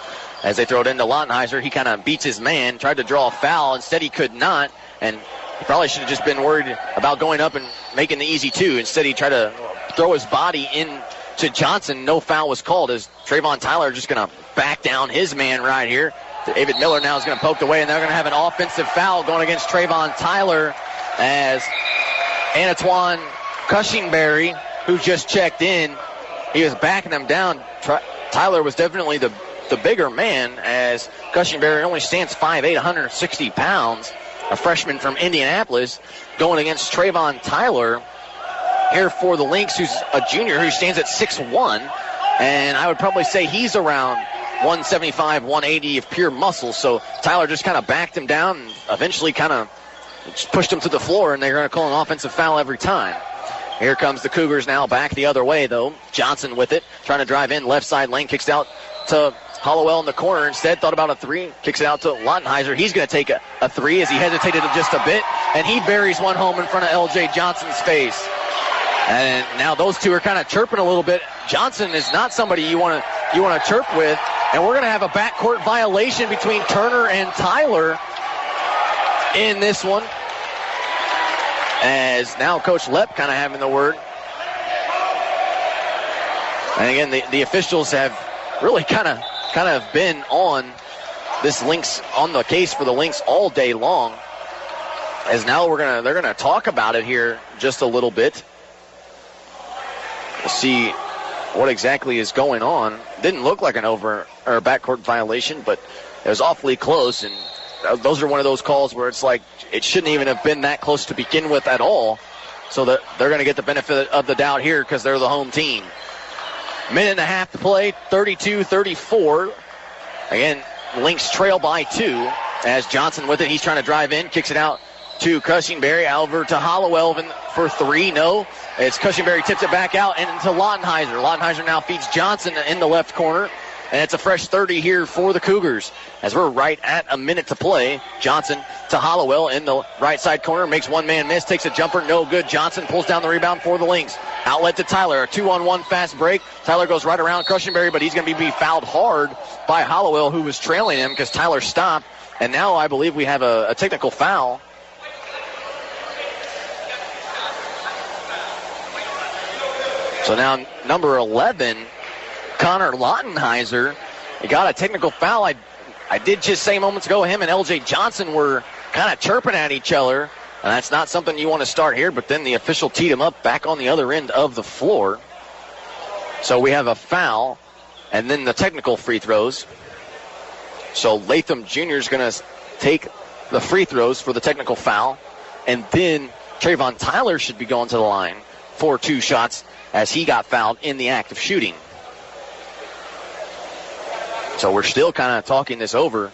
As they throw it into Lautenheiser, he kind of beats his man, tried to draw a foul. Instead, he could not, and he probably should have just been worried about going up and making the easy 2. Instead, he tried to throw his body into Johnson. No foul was called, as Trayvon Tyler just going to back down his man right here. David Miller now is going to poke away, and they're going to have an offensive foul going against Trayvon Tyler, as Antoine Cushingberry, who just checked in, he was backing them down. Tyler was definitely the bigger man, as Cushingberry only stands 5'8", 160 pounds, a freshman from Indianapolis, going against Trayvon Tyler here for the Lynx, who's a junior who stands at 6'1", and I would probably say he's around 175, 180 of pure muscle. So Tyler just kind of backed him down and eventually kind of pushed him to the floor, and they're going to call an offensive foul every time. Here comes the Cougars now, back the other way, though. Johnson with it, trying to drive in, left side lane, kicks out to Hollowell in the corner. Instead, thought about a 3, kicks it out to Lautenheiser. He's going to take a 3 as he hesitated just a bit, and he buries one home in front of L.J. Johnson's face. And now those two are kind of chirping a little bit. Johnson is not somebody you want to chirp with, and we're going to have a backcourt violation between Turner and Tyler in this one, as now Coach Lepp kind of having the word. And again, the officials have really kind of been on this Lynx, on the case for the Lynx all day long. As now they're gonna talk about it here just a little bit. We'll see what exactly is going on. Didn't look like an over or backcourt violation, but it was awfully close, and those are one of those calls where it's like it shouldn't even have been that close to begin with at all. So that they're going to get the benefit of the doubt here because they're the home team. Minute and a half to play, 32-34. Again, Lynx trail by 2 as Johnson with it. He's trying to drive in, kicks it out to Cushingberry. Over to Hollowell for 3. No. It's Cushingberry tips it back out and into Lautenheiser. Lautenheiser now feeds Johnson in the left corner. And it's a fresh 30 here for the Cougars as we're right at a minute to play. Johnson to Hollowell in the right side corner. Makes one man miss. Takes a jumper. No good. Johnson pulls down the rebound for the Lynx. Outlet to Tyler. A 2-on-1 fast break. Tyler goes right around Cushingberry, but he's going to be fouled hard by Hollowell, who was trailing him because Tyler stopped. And now I believe we have a technical foul. So now number 11, Connor Lautenheiser, he got a technical foul. I did just say moments ago, him and L.J. Johnson were kind of chirping at each other, and that's not something you want to start here, but then the official teed him up back on the other end of the floor. So we have a foul, and then the technical free throws. So Latham Jr. is going to take the free throws for the technical foul. And then Trayvon Tyler should be going to the line for 2 shots as he got fouled in the act of shooting. So we're still kind of talking this over.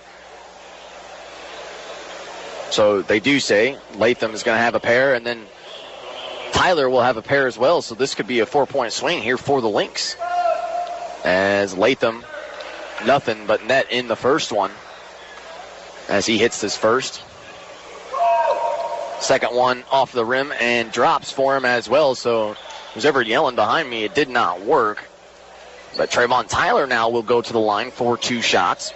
So they do say Latham is going to have a pair, and then Tyler will have a pair as well. So this could be a 4-point swing here for the Lynx. As Latham, nothing but net in the first one as he hits his first. Second one off the rim and drops for him as well. So who's ever yelling behind me, it did not work. But Trayvon Tyler now will go to the line for 2 shots.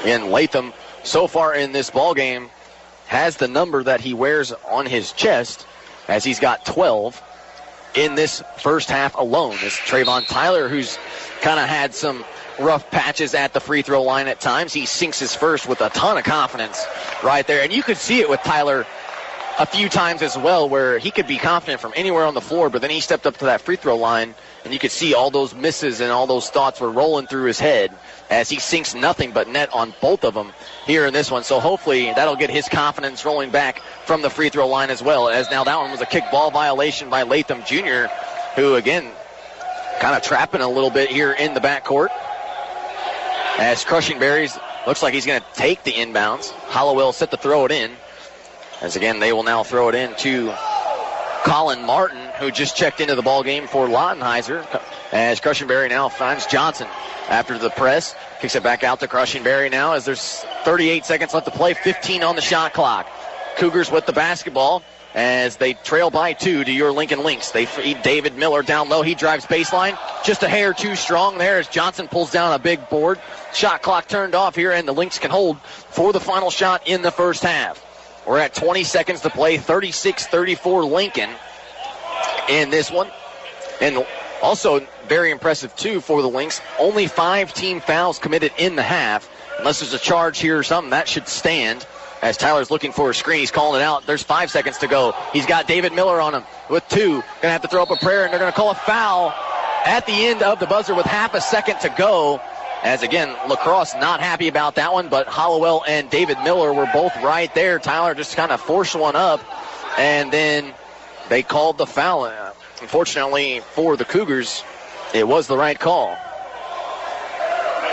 And Latham, so far in this ball game, has the number that he wears on his chest, as he's got 12 in this first half alone. It's Trayvon Tyler, who's kind of had some rough patches at the free throw line at times. He sinks his first with a ton of confidence right there. And you could see it with Tyler a few times as well, where he could be confident from anywhere on the floor, but then he stepped up to that free throw line, and you could see all those misses and all those thoughts were rolling through his head as he sinks nothing but net on both of them here in this one. So hopefully that'll get his confidence rolling back from the free throw line as well, as now that one was a kick ball violation by Latham Jr., who, again, kind of trapping a little bit here in the backcourt. As Crushing Berries looks like he's going to take the inbounds. Hollowell set to throw it in. As, again, they will now throw it in to Colin Martin, who just checked into the ball game for Lautenheiser. As Crushing Berry now finds Johnson after the press. Kicks it back out to Crushing Berry now as there's 38 seconds left to play, 15 on the shot clock. Cougars with the basketball as they trail by 2 to your Lincoln Lynx. They feed David Miller down low. He drives baseline. Just a hair too strong there as Johnson pulls down a big board. Shot clock turned off here, and the Lynx can hold for the final shot in the first half. We're at 20 seconds to play, 36-34 Lincoln in this one. And also very impressive, too, for the Lynx. Only 5 team fouls committed in the half. Unless there's a charge here or something, that should stand. As Tyler's looking for a screen, he's calling it out. There's 5 seconds to go. He's got David Miller on him with 2. Going to have to throw up a prayer, and they're going to call a foul at the end of the buzzer with half a second to go. As, again, Lacrosse not happy about that one, but Hollowell and David Miller were both right there. Tyler just kind of forced one up, and then they called the foul. Unfortunately for the Cougars, it was the right call.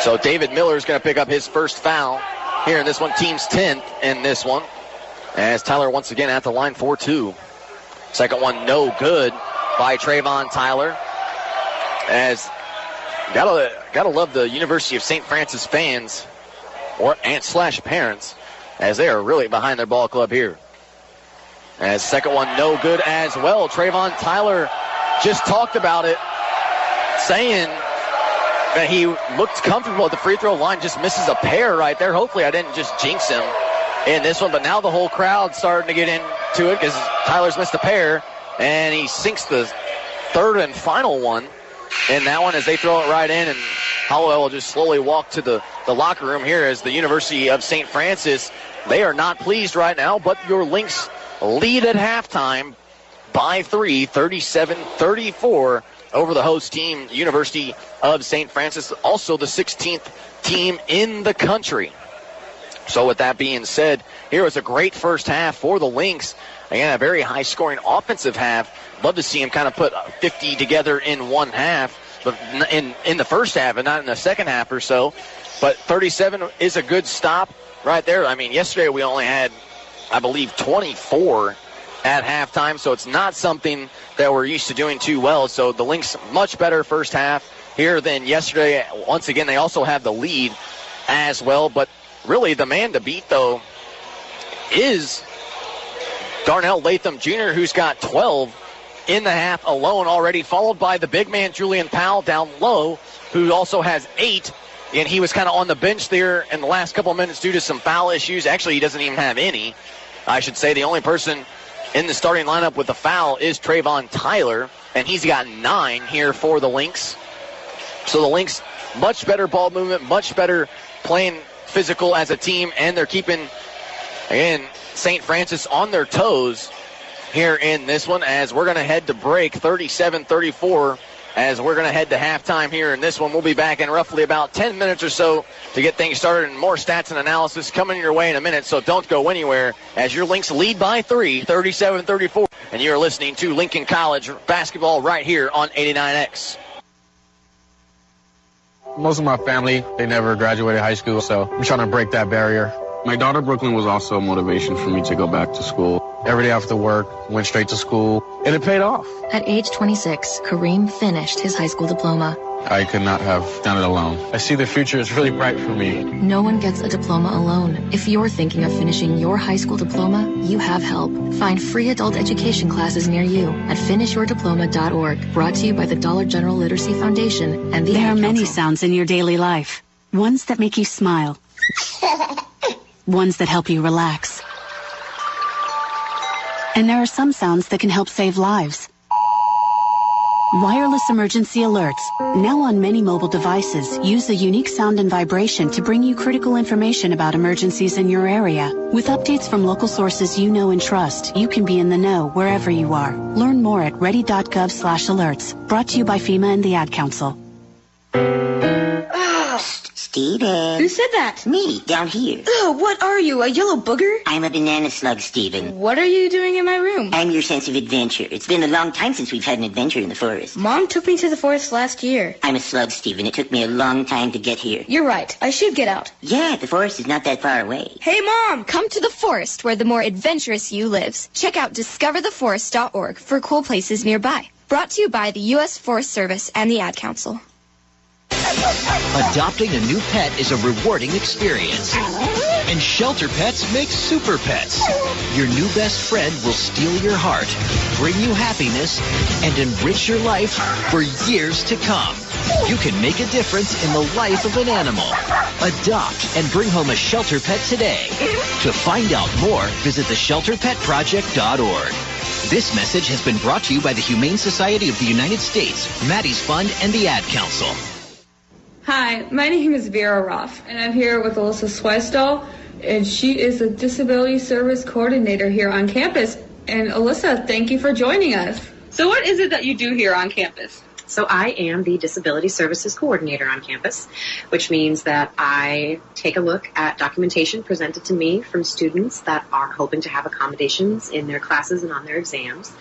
So David Miller is going to pick up his first foul here in this one. Team's 10th in this one. As Tyler once again at the line for 2. Second one no good by Trayvon Tyler. As gotta love the University of St. Francis fans / parents, as they are really behind their ball club here. As second one no good as well. Trayvon Tyler just talked about it, saying that he looked comfortable at the free throw line, just misses a pair right there. Hopefully I didn't just jinx him in this one, but now the whole crowd's starting to get into it because Tyler's missed a pair, and he sinks the third and final one in that one as they throw it right in, and Hollowell will just slowly walk to the locker room here as the University of St. Francis, they are not pleased right now, but your Lynx lead at halftime by 3, 37-34 over the host team, University of St. Francis, also the 16th team in the country. So with that being said, here was a great first half for the Lynx. Again, a very high-scoring offensive half. Love to see him kind of put 50 together in one half, but in the first half and not in the second half or so. But 37 is a good stop right there. I mean, yesterday we only had, I believe, 24 at halftime, so it's not something that we're used to doing too well. So the Lynx, much better first half here than yesterday. Once again, they also have the lead as well, but really the man to beat, though, is Darnell Latham Jr., who's got 12 in the half alone already, followed by the big man Julian Powell down low, who also has 8, and he was kind of on the bench there in the last couple of minutes due to some foul issues. Actually, he doesn't even have any. I should say the only person in the starting lineup with a foul is Trayvon Tyler, and he's got 9 here for the Lynx. So the Lynx, much better ball movement, much better playing physical as a team, and they're keeping, again, St. Francis on their toes here in this one as we're going to head to break. 37-34 as we're going to head to halftime here in this one. We'll be back in roughly about 10 minutes or so to get things started, and more stats and analysis coming your way in a minute, so don't go anywhere as your Lynx lead by 3, 37-34, and you're listening to Lincoln College basketball right here on 89X. Most of my family, they never graduated high school, so I'm trying to break that barrier. My daughter, Brooklyn, was also a motivation for me to go back to school. Every day after work, went straight to school, and it paid off. At age 26, Kareem finished his high school diploma. I could not have done it alone. I see the future is really bright for me. No one gets a diploma alone. If you're thinking of finishing your high school diploma, you have help. Find free adult education classes near you at finishyourdiploma.org. Brought to you by the Dollar General Literacy Foundation and the There Ad are many Council. sounds in your daily life. Ones that make you smile. Ones that help you relax. And there are some sounds that can help save lives. Wireless emergency alerts, now on many mobile devices, use a unique sound and vibration to bring you critical information about emergencies in your area. With updates from local sources you know and trust, you can be in the know wherever you are. Learn more at ready.gov/alerts. Brought to you by FEMA and the Ad Council. Steven. Who said that? Me, down here. Oh, what are you, a yellow booger? I'm a banana slug, Steven. What are you doing in my room? I'm your sense of adventure. It's been a long time since we've had an adventure in the forest. Mom took me to the forest last year. I'm a slug, Steven. It took me a long time to get here. You're right. I should get out. Yeah, the forest is not that far away. Hey, Mom! Come to the forest where the more adventurous you lives. Check out discovertheforest.org for cool places nearby. Brought to you by the U.S. Forest Service and the Ad Council. Adopting a new pet is a rewarding experience. And Shelter Pets makes super pets. Your new best friend will steal your heart, bring you happiness, and enrich your life for years to come. You can make a difference in the life of an animal. Adopt and bring home a shelter pet today. To find out more, visit theshelterpetproject.org. This message has been brought to you by the Humane Society of the United States, Maddie's Fund, and the Ad Council. Hi, my name is Vera Roth, and I'm here with Alyssa Swestall, and she is a Disability Service Coordinator here on campus. And Alyssa, thank you for joining us. So what is it that you do here on campus? So I am the Disability Services Coordinator on campus, which means that I take a look at documentation presented to me from students that are hoping to have accommodations in their classes and on their exams.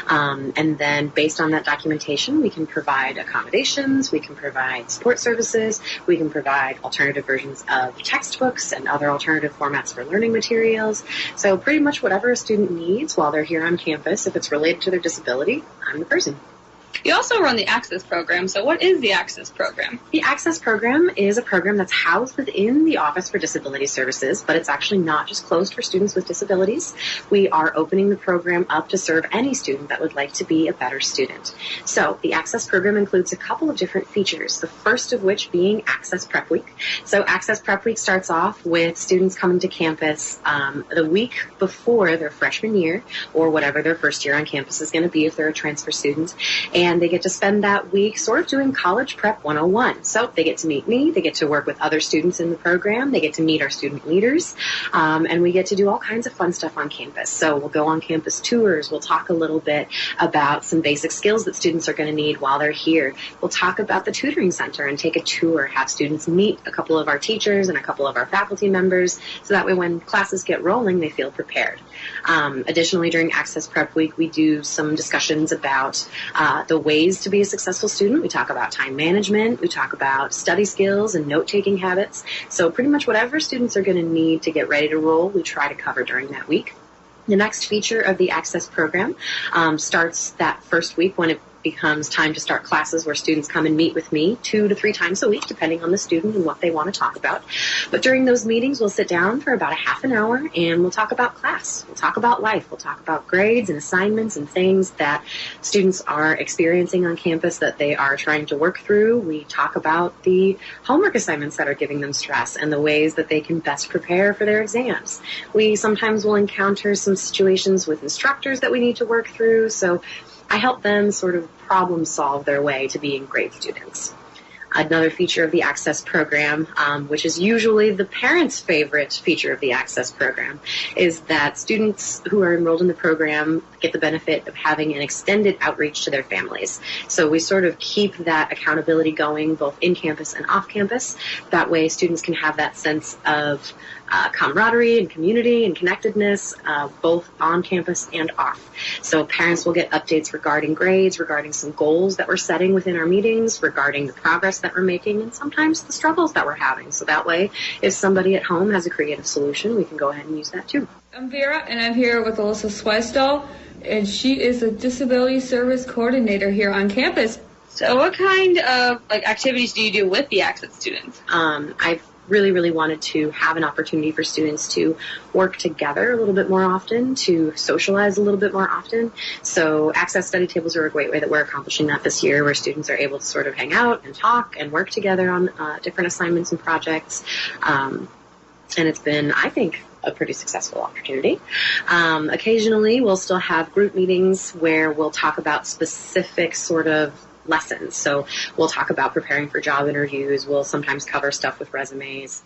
And then based on that documentation, we can provide accommodations, we can provide support services, we can provide alternative versions of textbooks and other alternative formats for learning materials. So pretty much whatever a student needs while they're here on campus, if it's related to their disability, I'm the person. You also run the Access Program, so what is the Access Program? The Access Program is a program that's housed within the Office for Disability Services, but it's actually not just closed for students with disabilities. We are opening the program up to serve any student that would like to be a better student. So the Access Program includes a couple of different features, the first of which being Access Prep Week. So Access Prep Week starts off with students coming to campus the week before their freshman year, or whatever their first year on campus is going to be if they're a transfer student. And they get to spend that week sort of doing College Prep 101. So they get to meet me, they get to work with other students in the program, they get to meet our student leaders, and we get to do all kinds of fun stuff on campus. So we'll go on campus tours, we'll talk a little bit about some basic skills that students are going to need while they're here. We'll talk about the tutoring center and take a tour, have students meet a couple of our teachers and a couple of our faculty members, so that way when classes get rolling, they feel prepared. Additionally, during Access Prep Week, we do some discussions about the ways to be a successful student. We talk about time management, we talk about study skills and note-taking habits. So pretty much whatever students are going to need to get ready to roll, we try to cover during that week. The next feature of the Access Program starts that first week when it becomes time to start classes where students come and meet with me 2 to 3 times a week, depending on the student and what they want to talk about. But during those meetings, we'll sit down for about a half an hour and we'll talk about class. We'll talk about life. We'll talk about grades and assignments and things that students are experiencing on campus that they are trying to work through. We talk about the homework assignments that are giving them stress and the ways that they can best prepare for their exams. We sometimes will encounter some situations with instructors that we need to work through, so I help them sort of problem solve their way to being great students. Another feature of the Access program, which is usually the parents' favorite feature of the Access program, is that students who are enrolled in the program get the benefit of having an extended outreach to their families. So we sort of keep that accountability going both in campus and off campus. That way students can have that sense of camaraderie and community and connectedness, both on campus and off. So parents will get updates regarding grades, regarding some goals that we're setting within our meetings, regarding the progress that we're making, and sometimes the struggles that we're having. So that way, if somebody at home has a creative solution, we can go ahead and use that too. I'm Vera, and I'm here with Alyssa Sweisdahl, and she is a Disability Service Coordinator here on campus. So what kind of activities do you do with the Access students? I've really wanted to have an opportunity for students to work together a little bit more often, to socialize a little bit more often. So Access study tables are a great way that we're accomplishing that this year, where students are able to sort of hang out and talk and work together on different assignments and projects. And it's been, I think, a pretty successful opportunity. Occasionally, we'll still have group meetings where we'll talk about specific sort of lessons. So we'll talk about preparing for job interviews. We'll sometimes cover stuff with resumes.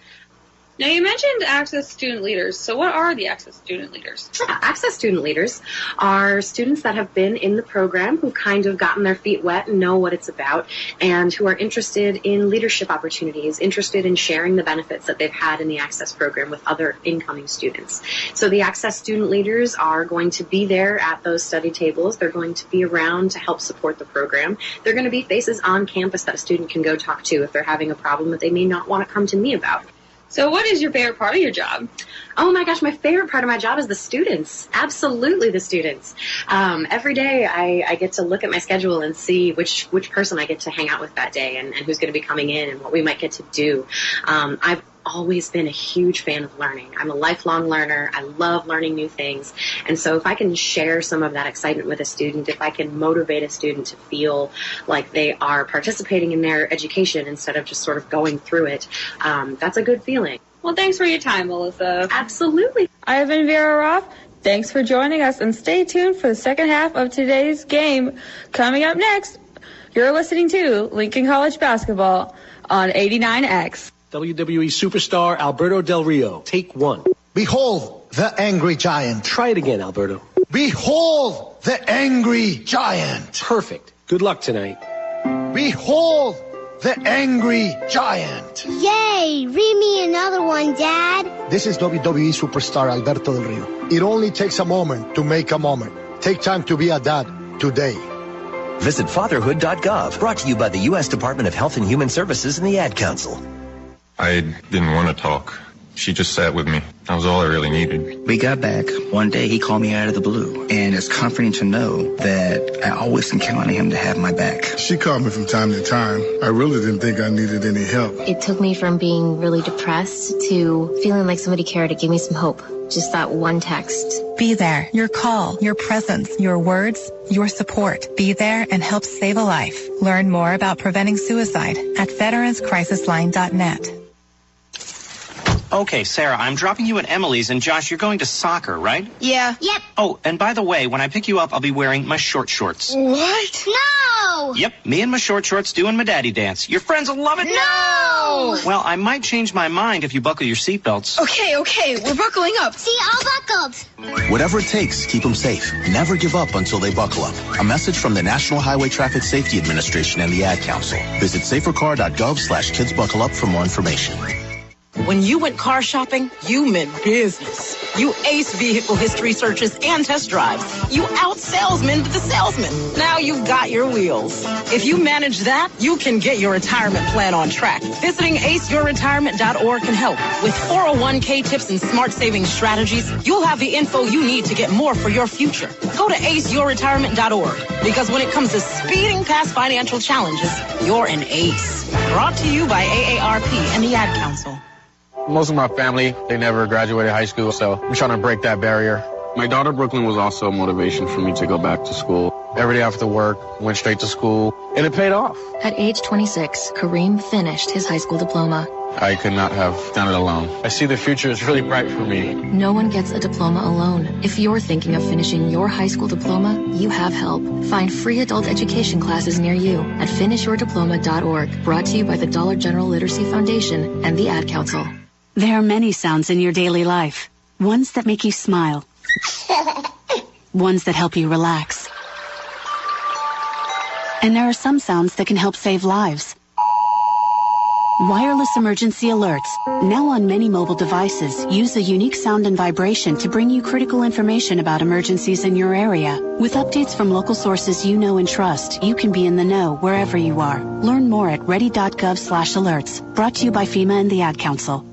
Now, you mentioned Access student leaders. So what are the Access student leaders? Yeah, Access student leaders are students that have been in the program, who've kind of gotten their feet wet and know what it's about, and who are interested in leadership opportunities, interested in sharing the benefits that they've had in the Access program with other incoming students. So the Access student leaders are going to be there at those study tables. They're going to be around to help support the program. They're going to be faces on campus that a student can go talk to if they're having a problem that they may not want to come to me about. So what is your favorite part of your job? Oh my gosh, my favorite part of my job is the students. Absolutely the students. Every day I get to look at my schedule and see which person I get to hang out with that day and who's going to be coming in and what we might get to do. I've always been a huge fan of learning. I'm a lifelong learner. I love learning new things. And so if I can share some of that excitement with a student, if I can motivate a student to feel like they are participating in their education instead of just sort of going through it, that's a good feeling. Well, thanks for your time, Melissa. Absolutely. I have been Vera Roth. Thanks for joining us, and stay tuned for the second half of today's game. Coming up next, you're listening to Lincoln College Basketball on 89X. WWE superstar Alberto Del Rio. Take one. Behold the angry giant. Try it again, Alberto. Behold the angry giant. Perfect. Good luck tonight. Behold the angry giant. Yay! Read me another one, Dad. This is WWE superstar Alberto Del Rio. It only takes a moment to make a moment. Take time to be a dad today. Visit fatherhood.gov. Brought to you by the U.S. Department of Health and Human Services and the Ad Council. I didn't want to talk. She just sat with me. That was all I really needed. We got back. One day he called me out of the blue, and it's comforting to know that I always can count on him to have my back. She called me from time to time. I really didn't think I needed any help. It took me from being really depressed to feeling like somebody cared. It gave me some hope. Just that one text. Be there. Your call, your presence, your words, your support. Be there and help save a life. Learn more about preventing suicide at veteranscrisisline.net. Okay, Sarah, I'm dropping you at Emily's, and Josh, you're going to soccer, right? Yeah. Yep. Oh, and by the way, when I pick you up, I'll be wearing my short shorts. What? No! Yep, me and my short shorts doing my daddy dance. Your friends will love it. No! Well, I might change my mind if you buckle your seatbelts. Okay, we're buckling up. See, all buckled. Whatever it takes, keep them safe. Never give up until they buckle up. A message from the National Highway Traffic Safety Administration and the Ad Council. Visit safercar.gov/kidsbuckleup for more information. When you went car shopping, you meant business. You aced vehicle history searches and test drives. You out-salesmaned the salesman. Now you've got your wheels. If you manage that, you can get your retirement plan on track. Visiting aceyourretirement.org can help. With 401k tips and smart saving strategies, you'll have the info you need to get more for your future. Go to aceyourretirement.org, because when it comes to speeding past financial challenges, you're an ace. Brought to you by AARP and the Ad Council. Most of my family, they never graduated high school, so I'm trying to break that barrier. My daughter Brooklyn was also a motivation for me to go back to school. Every day after work, went straight to school, and it paid off. At age 26, Kareem finished his high school diploma. I could not have done it alone. I see the future is really bright for me. No one gets a diploma alone. If you're thinking of finishing your high school diploma, you have help. Find free adult education classes near you at finishyourdiploma.org. Brought to you by the Dollar General Literacy Foundation and the Ad Council. There are many sounds in your daily life. Ones that make you smile. Ones that help you relax. And there are some sounds that can help save lives. Wireless emergency alerts, now on many mobile devices, use a unique sound and vibration to bring you critical information about emergencies in your area. With updates from local sources you know and trust, you can be in the know wherever you are. Learn more at ready.gov/alerts. Brought to you by FEMA and the Ad Council.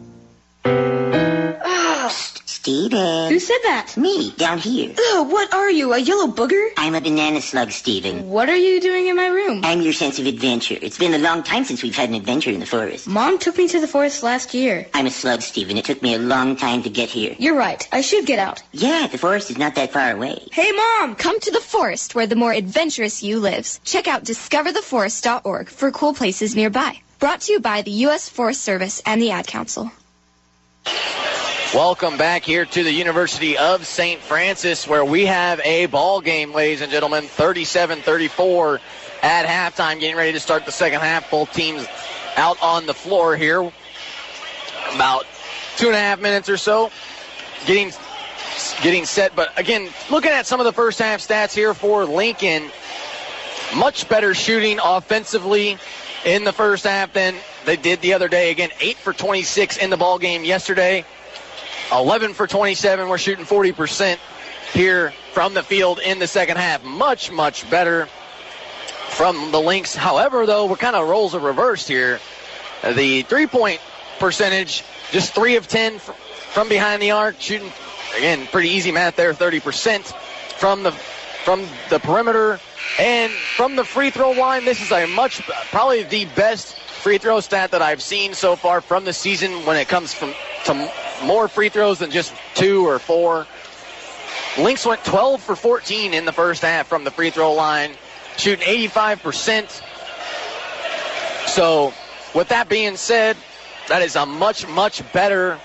Steven. Who said that? Me, down here. Ugh, what are you, a yellow booger? I'm a banana slug, Steven. What are you doing in my room? I'm your sense of adventure. It's been a long time since we've had an adventure in the forest. Mom took me to the forest last year. I'm a slug, Steven. It took me a long time to get here. You're right. I should get out. Yeah, the forest is not that far away. Hey, Mom! Come to the forest where the more adventurous you lives. Check out discovertheforest.org for cool places nearby. Brought to you by the U.S. Forest Service and the Ad Council. Welcome back here to the University of St. Francis, where we have a ball game, ladies and gentlemen, 37-34 at halftime, getting ready to start the second half. Both teams out on the floor here. About 2.5 minutes or so getting set. But again, looking at some of the first half stats here for Lincoln, much better shooting offensively in the first half than they did the other day. Again, 8 for 26 in the ball game yesterday. 11 for 27. We're shooting 40% here from the field in the second half. Much, much better from the Lynx. However, though, we're kind of roles are reversed here. The three-point percentage, just 3 of 10 from behind the arc. Shooting, again, pretty easy math there, 30% from the perimeter. And from the free throw line, this is probably the best free throw stat that I've seen so far from the season when it comes to more free throws than just 2 or 4. Lynx went 12 for 14 in the first half from the free throw line, shooting 85%. So with that being said, that is a much, much better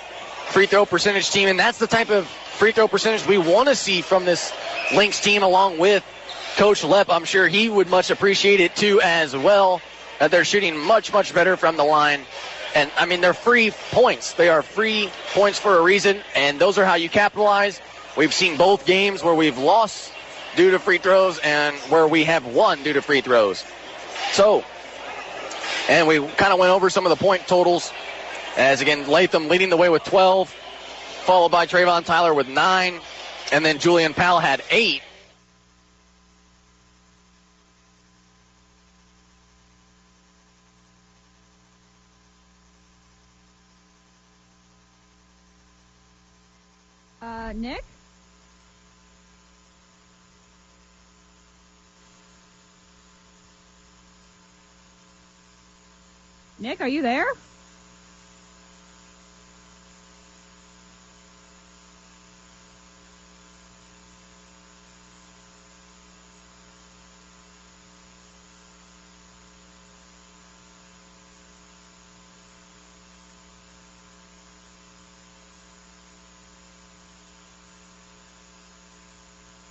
free throw percentage team, and that's the type of free throw percentage we want to see from this Lynx team, along with Coach Lepp. I'm sure he would much appreciate it too as well, that they're shooting much, much better from the line. And, I mean, they're free points. They are free points for a reason, and those are how you capitalize. We've seen both games where we've lost due to free throws and where we have won due to free throws. So, and we kind of went over some of the point totals, as, again, Latham leading the way with 12, followed by Trayvon Tyler with 9, and then Julian Powell had 8. Nick? Nick, are you there?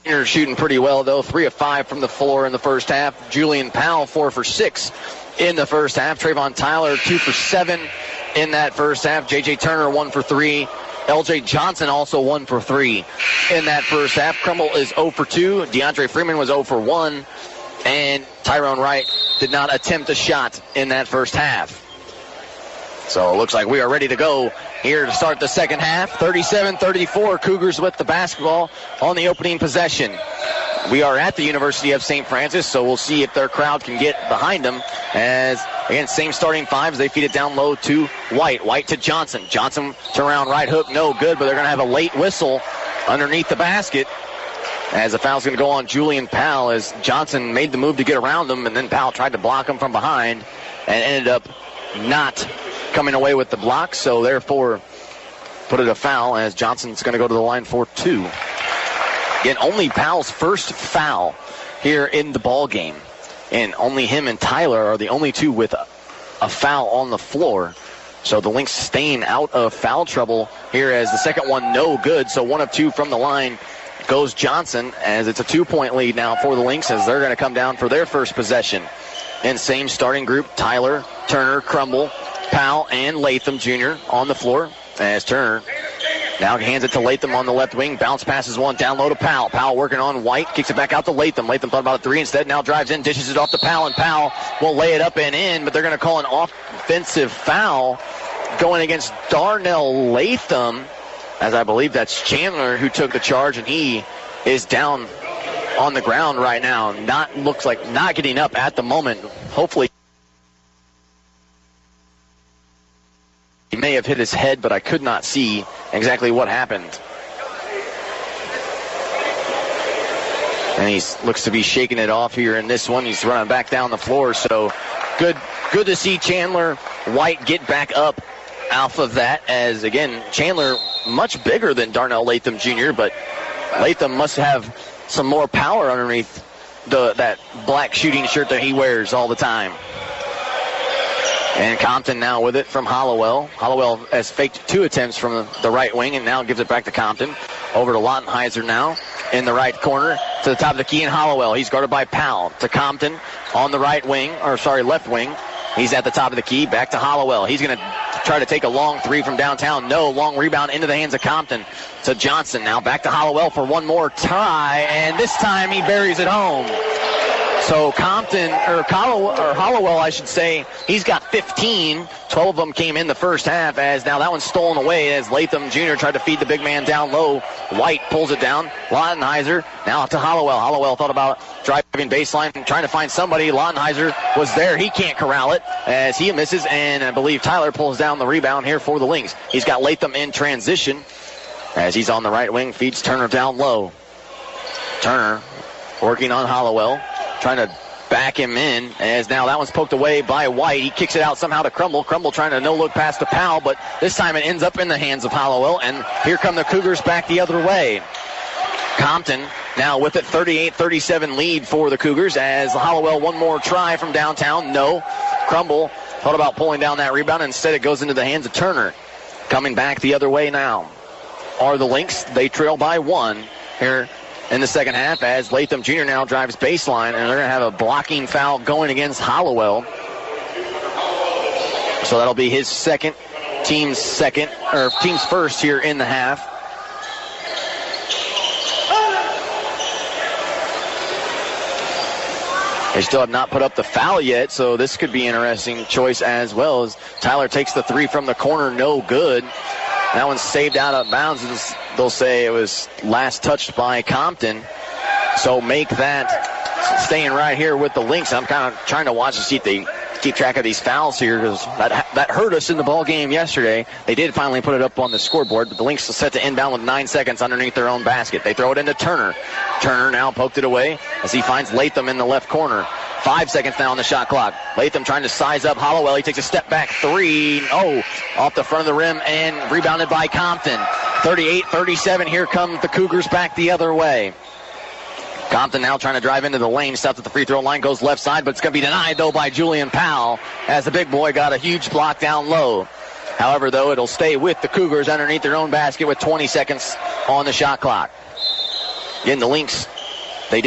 You're shooting pretty well, though. 3 of 5 from the floor in the first half. Julian Powell, 4 for 6 in the first half. Trayvon Tyler, 2 for 7 in that first half. J.J. Turner, 1 for 3. L.J. Johnson, also 1 for 3 in that first half. Crummell is 0 for 2. DeAndre Freeman was 0 for 1. And Tyrone Wright did not attempt a shot in that first half. So it looks like we are ready to go here to start the second half. 37-34, Cougars with the basketball on the opening possession. We are at the University of St. Francis, so we'll see if their crowd can get behind them. As, again, same starting fives. They feed it down low to White. White to Johnson. Johnson turn around right hook, no good, but they're going to have a late whistle underneath the basket, as the foul's going to go on Julian Powell, as Johnson made the move to get around him, and then Powell tried to block him from behind and ended up not coming away with the block, so therefore put it a foul, as Johnson's going to go to the line for 2. Again, only Powell's first foul here in the ball game. And only him and Tyler are the only two with a foul on the floor. So the Lynx staying out of foul trouble here as the second one no good. So 1 of 2 from the line goes Johnson, as it's a 2-point lead now for the Lynx as they're going to come down for their first possession. And same starting group, Tyler, Turner, Crumble, Powell, and Latham Jr. on the floor as Turner now hands it to Latham on the left wing. Bounce passes one down low to Powell. Powell working on White. Kicks it back out to Latham. Latham thought about a 3 instead. Now drives in, dishes it off to Powell. And Powell will lay it up and in, but they're going to call an offensive foul going against Darnell Latham, as I believe that's Chandler who took the charge, and he is down on the ground right now. Looks like not getting up at the moment. Hopefully he may have hit his head, but I could not see exactly what happened. And he looks to be shaking it off here in this one. He's running back down the floor. So good to see Chandler White get back up off of that, as, again, Chandler much bigger than Darnell Latham Jr., but Latham must have some more power underneath that black shooting shirt that he wears all the time. And Compton now with it from Hollowell. Hollowell has faked 2 attempts from the right wing and now gives it back to Compton. Over to Lautenheiser now in the right corner to the top of the key, and Hollowell. He's guarded by Powell. To Compton on the left wing. He's at the top of the key. Back to Hollowell. He's going to try to take a long 3 from downtown. No, long rebound into the hands of Compton. To Johnson now. Back to Hollowell for one more try, and this time he buries it home. So Hollowell, I should say, he's got 15. 12 of them came in the first half, as now that one's stolen away as Latham Jr. tried to feed the big man down low. White pulls it down. Lautenheiser now to Hollowell. Hollowell thought about driving baseline and trying to find somebody. Lautenheiser was there. He can't corral it as he misses, and I believe Tyler pulls down the rebound here for the Lynx. He's got Latham in transition as he's on the right wing, feeds Turner down low. Turner working on Hollowell, trying to back him in, as now that one's poked away by White. He kicks it out somehow to Crumble. Crumble trying to no-look pass to Powell, but this time it ends up in the hands of Hollowell, and here come the Cougars back the other way. Compton now with it, 38-37 lead for the Cougars, as Hollowell one more try from downtown. No. Crumble thought about pulling down that rebound. Instead it goes into the hands of Turner. Coming back the other way now are the Lynx. They trail by 1 here in the second half, as Latham Jr. now drives baseline, and they're going to have a blocking foul going against Hollowell. So that'll be his team's first here in the half. They still have not put up the foul yet, so this could be an interesting choice as well, as Tyler takes the 3 from the corner, no good. That one's saved out of bounds. They'll say it was last touched by Compton. So make that staying right here with the Lynx. I'm kind of trying to watch to see if they keep track of these fouls here, because that hurt us in the ball game yesterday. They did finally put it up on the scoreboard, but the Lynx are set to inbound with 9 seconds underneath their own basket. They throw it into Turner. Turner now poked it away as he finds Latham in the left corner. 5 seconds now on the shot clock. Latham trying to size up Hollowell. He takes a step back 3. Off the front of the rim and rebounded by Compton. 38-37. Here come the Cougars back the other way. Compton now trying to drive into the lane. Stops at the free throw line. Goes left side, but it's going to be denied, though, by Julian Powell, as the big boy got a huge block down low. However, though, it'll stay with the Cougars underneath their own basket with 20 seconds on the shot clock. Again, the Lynx, they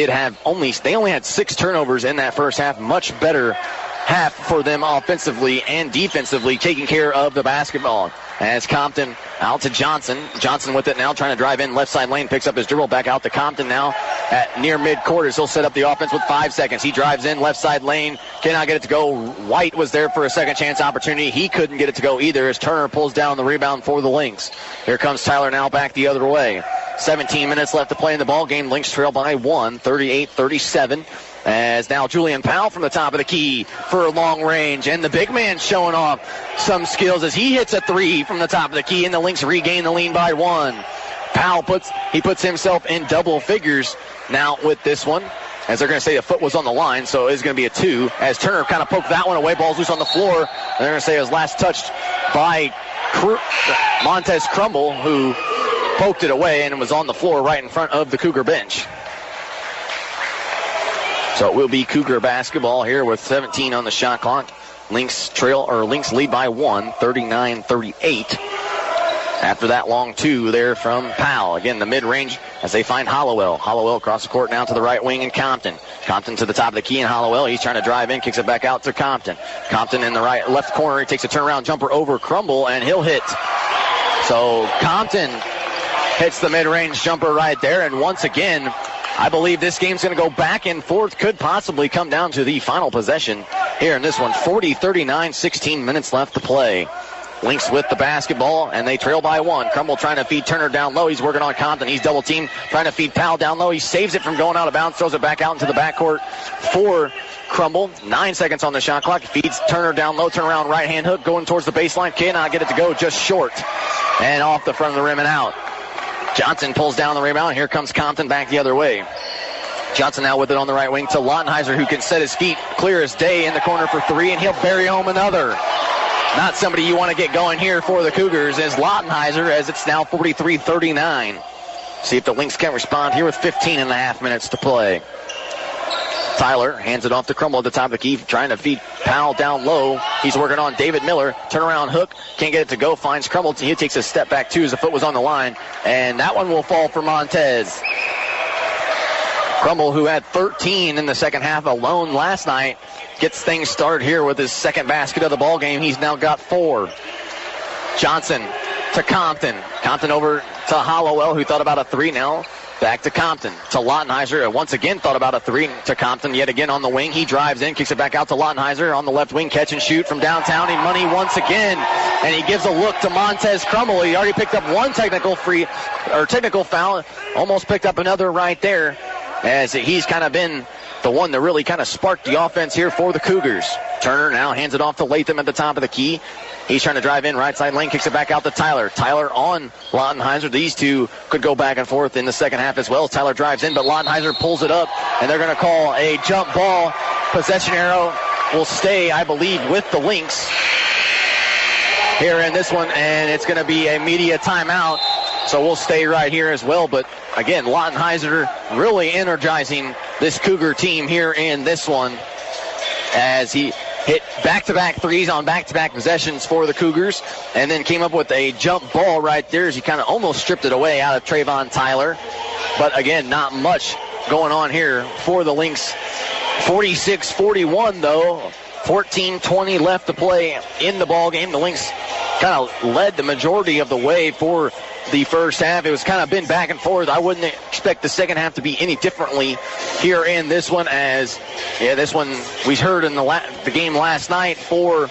only had 6 turnovers in that first half. Much better half for them offensively and defensively, taking care of the basketball. As Compton out to Johnson. Johnson with it now, trying to drive in left side lane, picks up his dribble, back out to Compton now at near mid-quarters. He'll set up the offense with 5 seconds. He drives in left side lane, cannot get it to go. White was there for a second chance opportunity. He couldn't get it to go either, as Turner pulls down the rebound for the Lynx. Here comes Tyler now back the other way. 17 minutes left to play in the ball game. Lynx trail by 1, 38-37. As now Julian Powell from the top of the key for a long range, and the big man showing off some skills as he hits a 3 from the top of the key, and the Lynx regain the lead by 1. Powell puts himself in double figures now with this one, as they're going to say the foot was on the line, so it's going to be a 2. As Turner kind of poked that one away, ball's loose on the floor, and they're going to say it was last touched by Montez Crumble, who poked it away and it was on the floor right in front of the Cougar bench. So it will be Cougar basketball here with 17 on the shot clock. Lynx lead by 1, 39-38. After that long two there from Powell. Again, the mid-range as they find Hollowell. Hollowell across the court now to the right wing and Compton. Compton to the top of the key and Hollowell. He's trying to drive in, kicks it back out to Compton. Compton in the left corner. He takes a turnaround jumper over Crumble and he'll hit. So Compton hits the mid-range jumper right there. And once again, I believe this game's going to go back and forth. Could possibly come down to the final possession here in this one. 40-39, 16 minutes left to play. Lynx with the basketball, and they trail by 1. Crumble trying to feed Turner down low. He's working on Compton. He's double-teamed, trying to feed Powell down low. He saves it from going out of bounds, throws it back out into the backcourt for Crumble. 9 seconds on the shot clock. Feeds Turner down low, turn around, right-hand hook, going towards the baseline. Cannot get it to go, just short. And off the front of the rim and out. Johnson pulls down the rebound. Here comes Compton back the other way. Johnson now with it on the right wing to Lautenheiser, who can set his feet clear as day in the corner for 3, and he'll bury home another. Not somebody you want to get going here for the Cougars is Lautenheiser, as it's now 43-39. See if the Lynx can respond here with 15 and a half minutes to play. Tyler hands it off to Crumble at the top of the key, trying to feed Powell down low. He's working on David Miller. Turnaround hook, can't get it to go, finds Crumble. He takes a step back too as the foot was on the line, and that one will fall for Montez. Crumble, who had 13 in the second half alone last night, gets things started here with his second basket of the ball game. He's now got 4. Johnson to Compton. Compton over to Hollowell, who thought about a 3 now. Back to Compton, to Lautenheiser. Once again thought about a 3 to Compton, yet again on the wing. He drives in, kicks it back out to Lautenheiser on the left wing, catch and shoot from downtown. He money once again, and he gives a look to Montez Crumble. He already picked up one technical foul, almost picked up another right there, as he's kind of been the one that really kind of sparked the offense here for the Cougars. Turner now hands it off to Latham at the top of the key. He's trying to drive in, right side lane, kicks it back out to Tyler. Tyler on Lautenheiser. These two could go back and forth in the second half as well. Tyler drives in, but Lautenheiser pulls it up, and they're going to call a jump ball. Possession arrow will stay, I believe, with the Lynx here in this one, and it's going to be a media timeout. So we'll stay right here as well. But again, Lautenheiser really energizing this Cougar team here in this one, as he hit back-to-back threes on back-to-back possessions for the Cougars, and then came up with a jump ball right there as he kind of almost stripped it away out of Trayvon Tyler. But again, not much going on here for the Lynx. 46-41 though. 14-20 left to play in the ball game. The Lynx kind of led the majority of the way for the first half. It was kind of been back and forth. I wouldn't expect the second half to be any differently here in this one, as this one we heard in the game last night for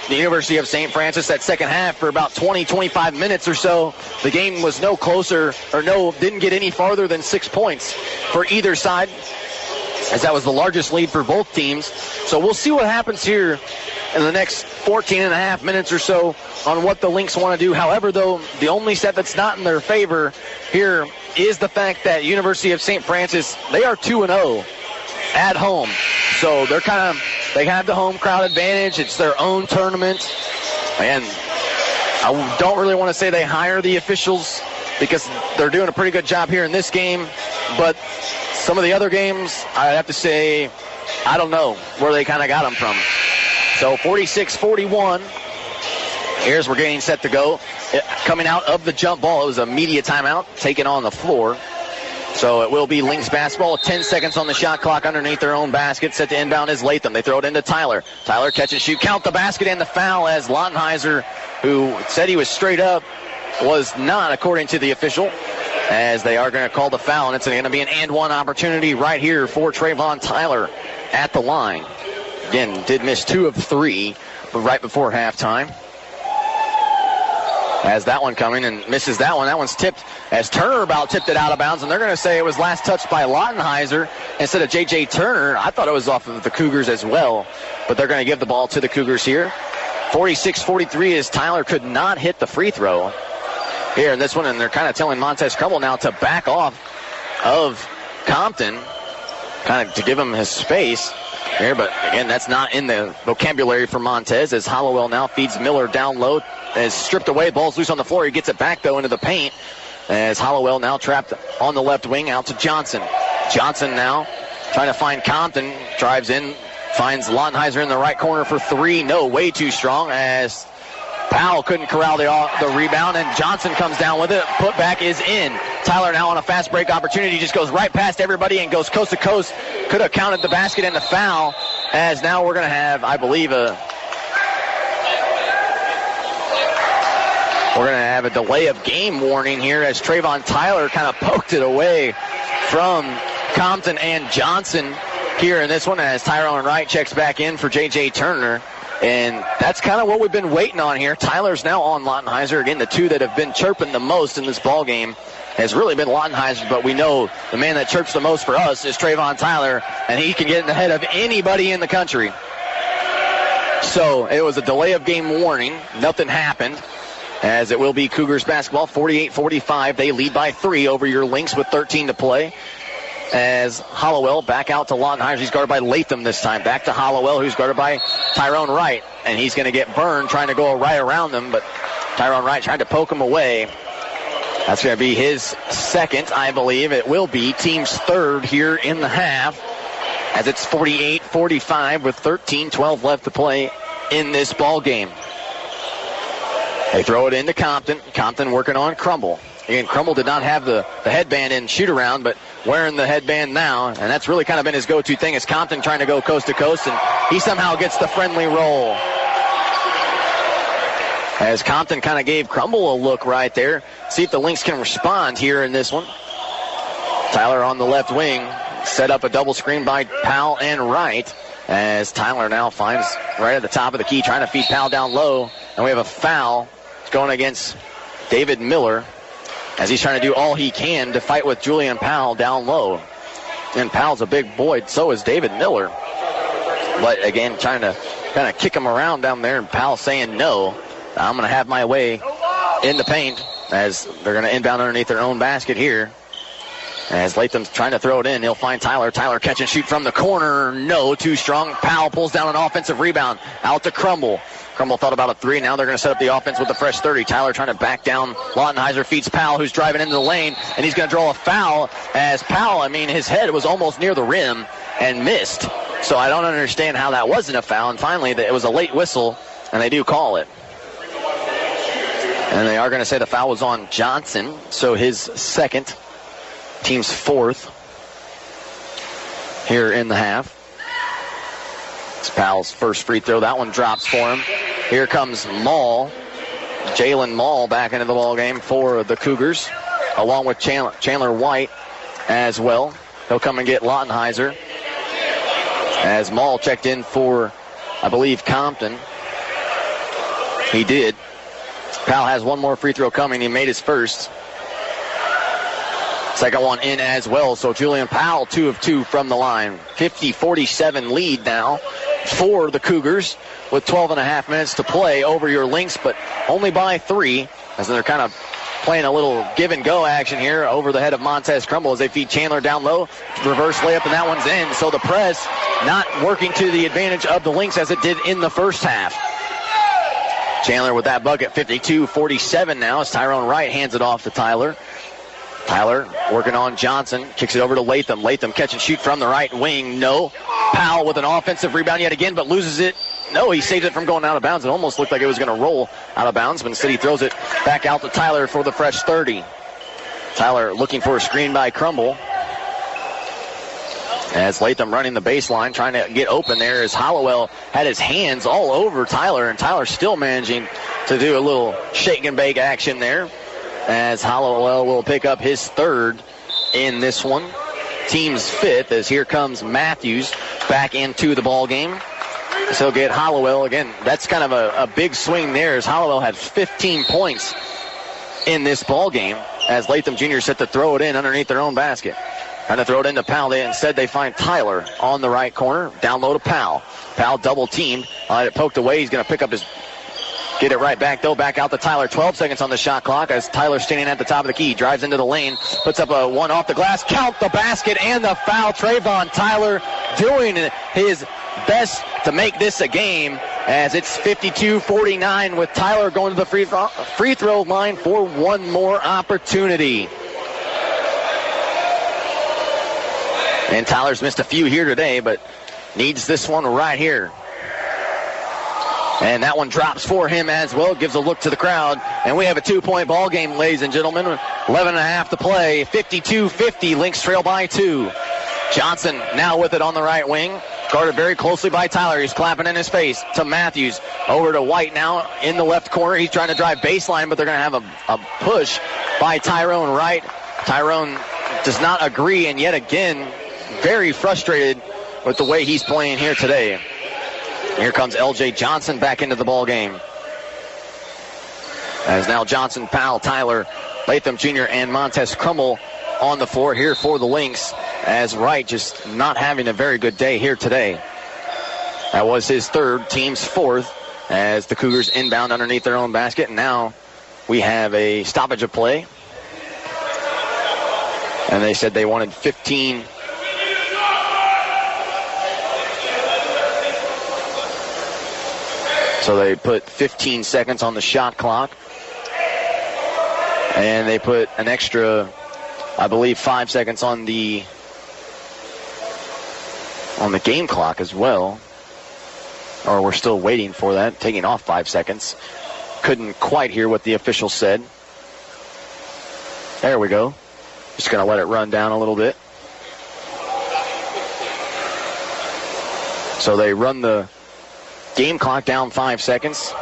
the University of St. Francis. That second half for about 20-25 minutes or so, the game was no closer, or didn't get any farther than 6 points for either side, as that was the largest lead for both teams. So we'll see what happens here in the next 14 and a half minutes or so on what the Lynx want to do. However, though, the only set that's not in their favor here is the fact that University of St. Francis, they are 2-0 at home. So they have the home crowd advantage. It's their own tournament. And I don't really want to say they hire the officials, because they're doing a pretty good job here in this game. But some of the other games, I'd have to say, I don't know where they kind of got them from. So 46-41. Here's we're getting set to go. Coming out of the jump ball, it was a media timeout taken on the floor. So it will be Lynx basketball. 10 seconds on the shot clock underneath their own basket. Set to inbound is Latham. They throw it into Tyler. Tyler catch and shoot. Count the basket and the foul, as Lautenheiser, who said he was straight up, was not, according to the official, as they are going to call the foul. And it's going to be an and one opportunity right here for Trayvon Tyler at the line. Again, did miss 2 of 3 right before halftime. Has that one coming and misses that one. That one's tipped, as Turner about tipped it out of bounds, and they're going to say it was last touched by Lautenheiser instead of J.J. Turner. I thought it was off of the Cougars as well, but they're going to give the ball to the Cougars here. 46-43, as Tyler could not hit the free throw here in this one, and they're kind of telling Montez Crumble now to back off of Compton, kind of to give him his space here. But again, that's not in the vocabulary for Montez, as Hollowell now feeds Miller down low, is stripped away, ball's loose on the floor. He gets it back though into the paint, as Hollowell now trapped on the left wing out to Johnson. Johnson now trying to find Compton. Drives in, finds Londenheiser in the right corner for three. No, way too strong as Powell couldn't corral the rebound, and Johnson comes down with it. Putback is in. Tyler now on a fast break opportunity. Just goes right past everybody and goes coast to coast. Could have counted the basket and the foul, as now we're going to have, I believe, a delay of game warning here as Trayvon Tyler kind of poked it away from Compton and Johnson here in this one, as Tyrone Wright checks back in for J.J. Turner. And that's kind of what we've been waiting on here. Tyler's now on Londenheiser. Again, the two that have been chirping the most in this ball game has really been Londenheiser, but we know the man that chirps the most for us is Trayvon Tyler, and he can get in the head of anybody in the country. So it was a delay of game warning. Nothing happened, as it will be Cougars basketball, 48-45. They lead by 3 over your Lynx with 13 to play. As Hollowell back out to Londenheiser. He's guarded by Latham this time. Back to Hollowell, who's guarded by Tyrone Wright. And he's going to get burned trying to go right around them, but Tyrone Wright trying to poke him away. That's going to be his second, I believe. It will be team's third here in the half, as it's 48-45 with 13-12 left to play in this ball game. They throw it into Compton. Compton working on Crumble. Again, Crumble did not have the headband in shoot-around, but wearing the headband now, and that's really kind of been his go-to thing, is Compton trying to go coast to coast, and he somehow gets the friendly roll. As Compton kind of gave Crumble a look right there. See if the Lynx can respond here in this one. Tyler on the left wing. Set up a double screen by Powell and Wright, as Tyler now finds right at the top of the key, trying to feed Powell down low. And we have a foul going against David Miller, as he's trying to do all he can to fight with Julian Powell down low. And Powell's a big boy, so is David Miller. But again, trying to kind of kick him around down there, and Powell saying no. I'm going to have my way in the paint, as they're going to inbound underneath their own basket here. As Latham's trying to throw it in, he'll find Tyler. Tyler catch and shoot from the corner. No, too strong. Powell pulls down an offensive rebound. Out to Crumble. Crumble thought about a three. Now they're going to set up the offense with a fresh 30. Tyler trying to back down. Londenheiser feeds Powell, who's driving into the lane, and he's going to draw a foul. As Powell, his head was almost near the rim and missed. So I don't understand how that wasn't a foul. And finally, it was a late whistle, and they do call it. And they are going to say the foul was on Johnson, so his second, team's fourth here in the half. It's Powell's first free throw. That one drops for him. Here comes Mall. Jalen Mall back into the ball game for the Cougars, along with Chandler White as well. He'll come and get Londenheiser, as Mall checked in for, I believe, Compton. He did. Powell has one more free throw coming. He made his first. Second one in as well. So Julian Powell, 2 of 2 from the line. 50-47 lead now for the Cougars, with 12 and a half minutes to play over your Lynx, but only by 3, as they're kind of playing a little give and go action here over the head of Montez Crumble as they feed Chandler down low. Reverse layup, and that one's in. So the press not working to the advantage of the Lynx as it did in the first half. Chandler with that bucket, 52-47 now, as Tyrone Wright hands it off to Tyler. Tyler working on Johnson, kicks it over to Latham. Latham catch and shoot from the right wing. No. Powell with an offensive rebound yet again, but loses it. No, he saves it from going out of bounds. It almost looked like it was going to roll out of bounds, but instead he throws it back out to Tyler for the fresh 30. Tyler looking for a screen by Crumble, as Latham running the baseline, trying to get open there, as Hollowell had his hands all over Tyler, and Tyler still managing to do a little shake and bake action there, as Hollowell will pick up his third in this one. Team's fifth, as here comes Matthews back into the ball game. So he'll get Hollowell again. That's kind of a big swing there, as Hollowell had 15 points in this ball game, as Latham Jr. set to throw it in underneath their own basket. Trying to throw it into Powell. Instead, they find Tyler on the right corner. Down low to Powell. Powell double teamed. It poked away. He's going to pick up his... Get it right back, though. Back out to Tyler. 12 seconds on the shot clock, as Tyler standing at the top of the key. Drives into the lane. Puts up a one off the glass. Count the basket and the foul. Trayvon Tyler doing his best to make this a game, as it's 52-49 with Tyler going to the free throw line for one more opportunity. And Tyler's missed a few here today, but needs this one right here. And that one drops for him as well. Gives a look to the crowd. And we have a 2-point ball game, ladies and gentlemen. 11.5 to play. 52-50. Lynx trail by 2. Johnson now with it on the right wing. Guarded very closely by Tyler. He's clapping in his face to Matthews. Over to White now in the left corner. He's trying to drive baseline, but they're going to have a push by Tyrone Wright. Tyrone does not agree, and yet again, very frustrated with the way he's playing here today. Here comes L.J. Johnson back into the ball game. As now Johnson, Powell, Tyler, Latham Jr., and Montez Crummel on the floor here for the Lynx, as Wright just not having a very good day here today. That was his third, team's fourth, as the Cougars inbound underneath their own basket. And now we have a stoppage of play. And they said they wanted 15. So they put 15 seconds on the shot clock. And they put an extra, I believe, 5 seconds on the game clock as well. Or we're still waiting for that, taking off 5 seconds. Couldn't quite hear what the official said. There we go. Just going to let it run down a little bit. So they run the game clock down 5 seconds.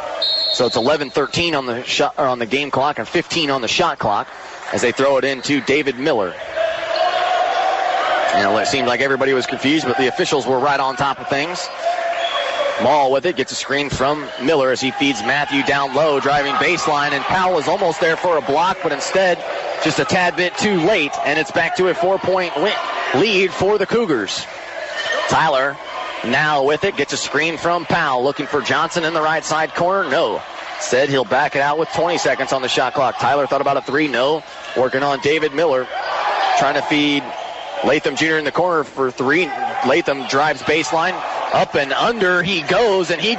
So it's 11:13 on the shot, or on the game clock, and 15 on the shot clock as they throw it into David Miller. And it seemed like everybody was confused, but the officials were right on top of things. Maul with it, gets a screen from Miller as he feeds Matthew down low, driving baseline, and Powell is almost there for a block, but instead just a tad bit too late, and it's back to a 4-point lead for the Cougars. Tyler now with it, gets a screen from Powell, looking for Johnson in the right side corner. No. Said he'll back it out with 20 seconds on the shot clock. Tyler thought about a three. No. Working on David Miller, trying to feed Latham Jr. in the corner for three. Latham drives baseline. Up and under he goes, and he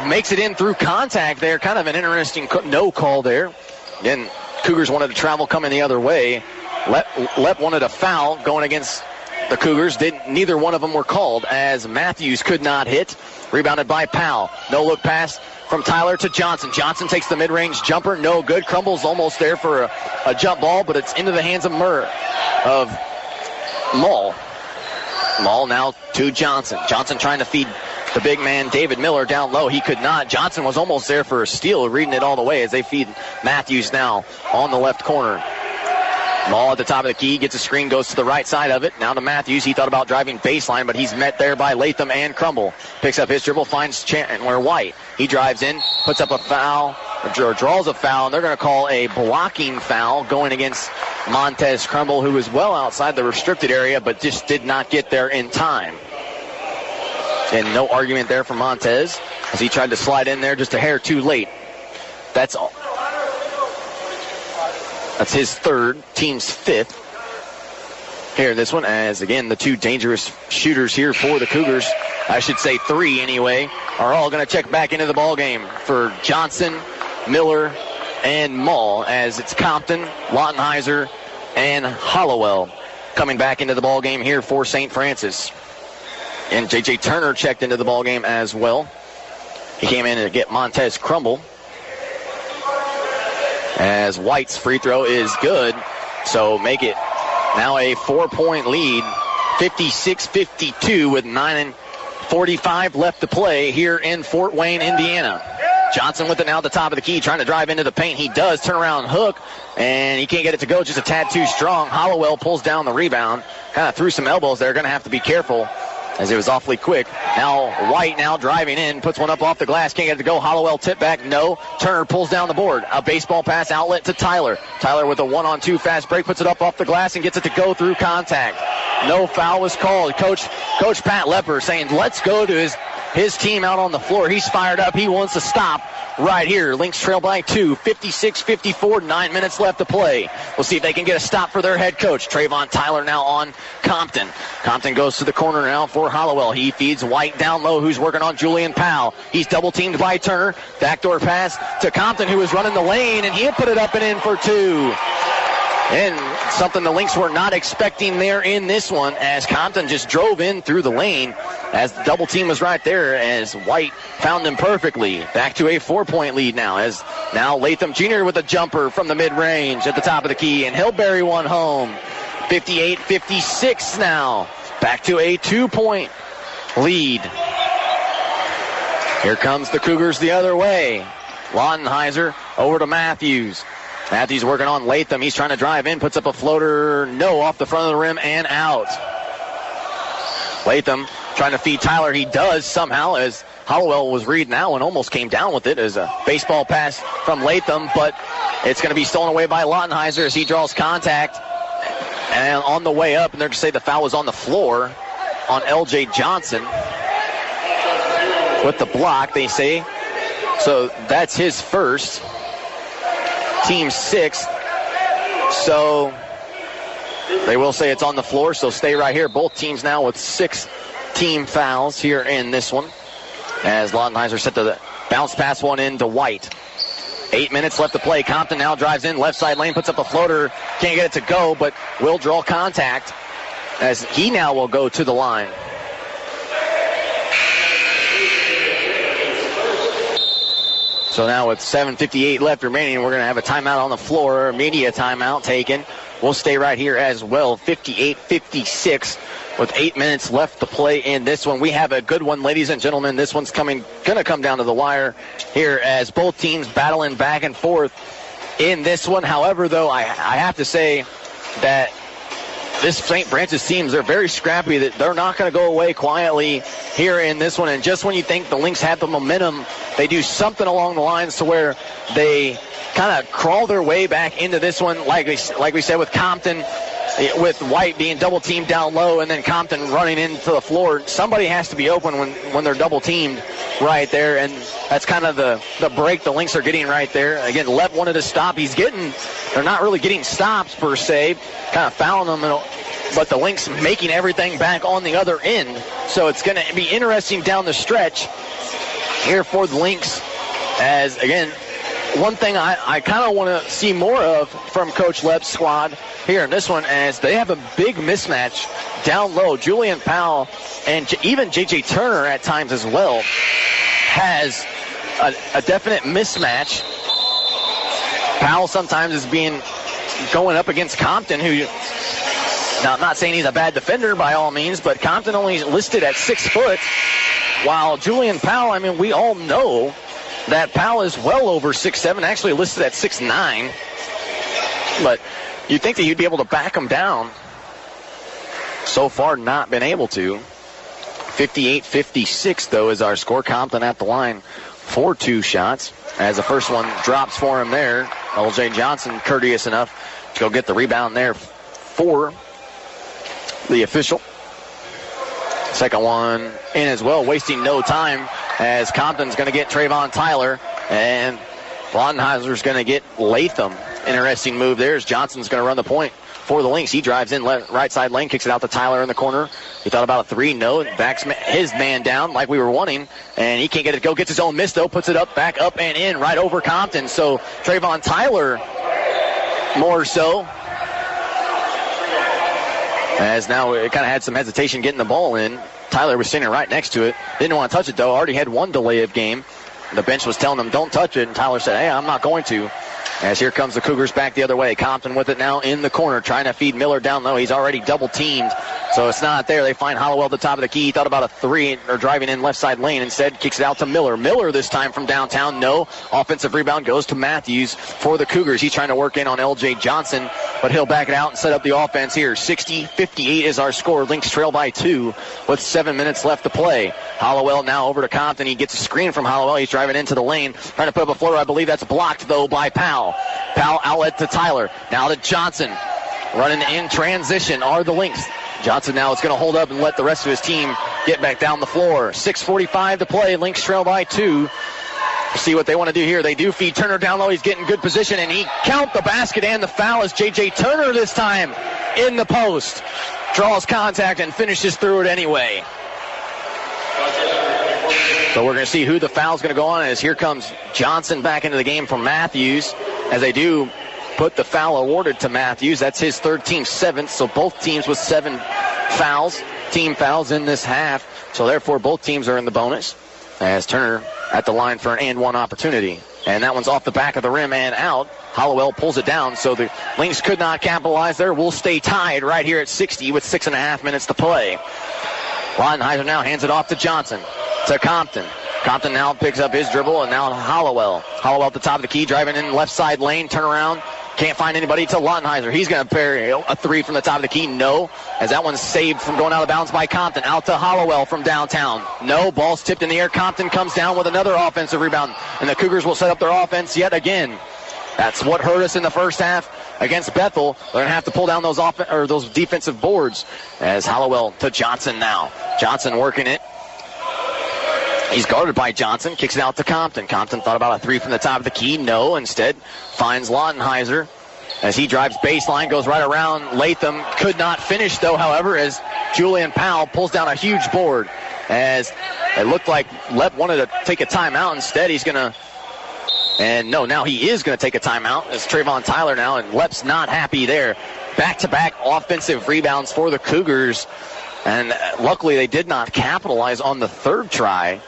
makes it in through contact there. Kind of an interesting no call there. Again, Cougars wanted to travel coming the other way. Lep wanted a foul going against the Cougars. Neither one of them were called as Matthews could not hit. Rebounded by Powell. No look pass from Tyler to Johnson. Johnson takes the mid-range jumper. No good. Crumbles almost there for a jump ball, but it's into the hands of Maul. Maul now to Johnson. Johnson trying to feed the big man David Miller down low. He could not. Johnson was almost there for a steal, reading it all the way as they feed Matthews now on the left corner. Maul at the top of the key, gets a screen, goes to the right side of it. Now to Matthews. He thought about driving baseline, but he's met there by Latham and Crumble. Picks up his dribble, finds Chandler White. He drives in, puts up a foul, or draws a foul, and they're going to call a blocking foul going against Montez Crumble, who was well outside the restricted area, but just did not get there in time. And no argument there from Montez as he tried to slide in there just a hair too late. That's all. That's his third, team's fifth. Here in this one, as again, the two dangerous shooters here for the Cougars, I should say three anyway, are all going to check back into the ball game for Johnson, Miller, and Maul, as it's Compton, Lautenheiser, and Hollowell coming back into the ball game here for St. Francis. And J.J. Turner checked into the ball game as well. He came in to get Montez Crumble, as White's free throw is good. So make it now a 4-point lead, 56-52 with 9:45 left to play here in Fort Wayne, Indiana. Johnson with it now at the top of the key, trying to drive into the paint. He does turn around hook, and he can't get it to go, just a tad too strong. Hollowell pulls down the rebound, kind of threw some elbows there. Going to have to be careful as it was awfully quick. Now White now driving in, puts one up off the glass, can't get it to go. Hollowell tip back, no. Turner pulls down the board. A baseball pass outlet to Tyler. Tyler with a 1-on-2 fast break, puts it up off the glass and gets it to go through contact. No foul was called. Coach Pat Lepper saying, let's go to his team out on the floor. He's fired up. He wants to stop right here. Lynx trail by 2, 56-54, 9 minutes left to play. We'll see if they can get a stop for their head coach. Trayvon Tyler now on Compton. Compton goes to the corner now for Hollowell. He feeds White down low, who's working on Julian Powell. He's double-teamed by Turner. Backdoor pass to Compton, who was running the lane, and he put it up and in for 2. And something the Lynx were not expecting there in this one, as Compton just drove in through the lane as the double team was right there, as White found him perfectly. Back to a 4-point lead now, as now Latham Jr. with a jumper from the mid-range at the top of the key, and he'll bury one home. 58-56 now. Back to a 2-point lead. Here comes the Cougars the other way. Lautenheiser over to Matthews. Matthews working on Latham. He's trying to drive in, puts up a floater. No, off the front of the rim and out. Latham trying to feed Tyler. He does somehow, as Hollowell was reading now and almost came down with it as a baseball pass from Latham, but it's going to be stolen away by Lautenheiser as he draws contact. And on the way up, and they're going to say the foul was on the floor on L.J. Johnson with the block, they say. So that's his first. Team 6. So they will say it's on the floor, so stay right here. Both teams now with 6 team fouls here in this one, as Lautenheiser set to the bounce pass one in to White. 8 minutes left to play. Compton now drives in left side lane, puts up a floater, can't get it to go, but will draw contact as he now will go to the line. So now with 7:58 left remaining, we're going to have a timeout on the floor, media timeout taken. We'll stay right here as well. 58-56 with 8 minutes left to play in this one. We have a good one, ladies and gentlemen. This one's going to come down to the wire here as both teams battling back and forth in this one. However, though, I have to say that this St. Francis teams, they're very scrappy. That they're not going to go away quietly here in this one. And just when you think the Lynx have the momentum, they do something along the lines to where they kind of crawl their way back into this one, like we said with Compton, with White being double teamed down low and then Compton running into the floor. Somebody has to be open when they're double teamed right there, and that's kind of the break the Lynx are getting right there. Again, Lev wanted to stop. They're not really getting stops per se, kind of fouling them, but the Lynx making everything back on the other end. So it's going to be interesting down the stretch here for the Lynx, as again, one thing I kind of want to see more of from Coach Leb's squad here in this one, as they have a big mismatch down low. Julian Powell and even J.J. Turner at times as well has a definite mismatch. Powell sometimes is going up against Compton, who, now I'm not saying he's a bad defender by all means, but Compton only listed at 6 foot, while Julian Powell, I mean, we all know that Powell is well over 6'7", actually listed at 6'9", but you'd think that you'd be able to back him down. So far, not been able to. 58-56, though, is our score. Compton at the line for 2 shots, as the first one drops for him there. L.J. Johnson courteous enough to go get the rebound there for the official. Second one in as well, wasting no time, as Compton's going to get Trayvon Tyler, and Lautenheiser's going to get Latham. Interesting move there, as Johnson's going to run the point for the Lynx. He drives in right side lane, kicks it out to Tyler in the corner. He thought about a 3, no, backs his man down like we were wanting, and he can't get it to go. Gets his own miss, though, puts it up, back up and in, right over Compton. So Trayvon Tyler more so, as now it kind of had some hesitation getting the ball in. Tyler was standing right next to it. Didn't want to touch it, though. Already had one delay of game. The bench was telling him, don't touch it, and Tyler said, hey, I'm not going to. As here comes the Cougars back the other way. Compton with it now in the corner, trying to feed Miller down low. He's already double teamed, so it's not there. They find Hollowell at the top of the key. He thought about a 3, or driving in left side lane. Instead, kicks it out to Miller. Miller this time from downtown. No. Offensive rebound goes to Matthews for the Cougars. He's trying to work in on L.J. Johnson, but he'll back it out and set up the offense here. 60-58 is our score. Lynx trail by 2 with 7 minutes left to play. Hollowell now over to Compton. He gets a screen from Hollowell. He's driving into the lane, trying to put up a floater. I believe that's blocked, though, by Powell. Powell outlet to Tyler. Now to Johnson. Running in transition are the Lynx. Johnson now is going to hold up and let the rest of his team get back down the floor. 6:45 to play. Lynx trail by 2. See what they want to do here. They do feed Turner down low. He's getting good position, and he count the basket and the foul as J.J. Turner this time in the post. Draws contact and finishes through it anyway. So we're going to see who the foul's going to go on as here comes Johnson back into the game for Matthews as they do put the foul awarded to Matthews. That's his third, team seventh, so both teams with 7 fouls, team fouls in this half. So therefore both teams are in the bonus as Turner at the line for an and one opportunity. And that one's off the back of the rim and out. Hollowell pulls it down, so the Lynx could not capitalize there. We'll stay tied right here at 60 with 6.5 minutes to play. Lottenheiser now hands it off to Johnson, to Compton. Compton now picks up his dribble, and now Hollowell. Hollowell at the top of the key, driving in left side lane, turn around. Can't find anybody to Lottenheiser. He's going to parry a 3 from the top of the key. No, as that one's saved from going out of bounds by Compton. Out to Hollowell from downtown. No, ball's tipped in the air. Compton comes down with another offensive rebound, and the Cougars will set up their offense yet again. That's what hurt us in the first half against Bethel. They're going to have to pull down those defensive boards as Hollowell to Johnson now. Johnson working it. He's guarded by Johnson, kicks it out to Compton. Compton thought about a 3 from the top of the key. No, instead finds Lottenheiser as he drives baseline, goes right around Latham. Could not finish, though, however, as Julian Powell pulls down a huge board. As it looked like Lep wanted to take a timeout. Instead, he's going to, and no, now he is going to take a timeout. It's Trayvon Tyler now, and Lep's not happy there. Back-to-back offensive rebounds for the Cougars. And luckily, they did not capitalize on the third try.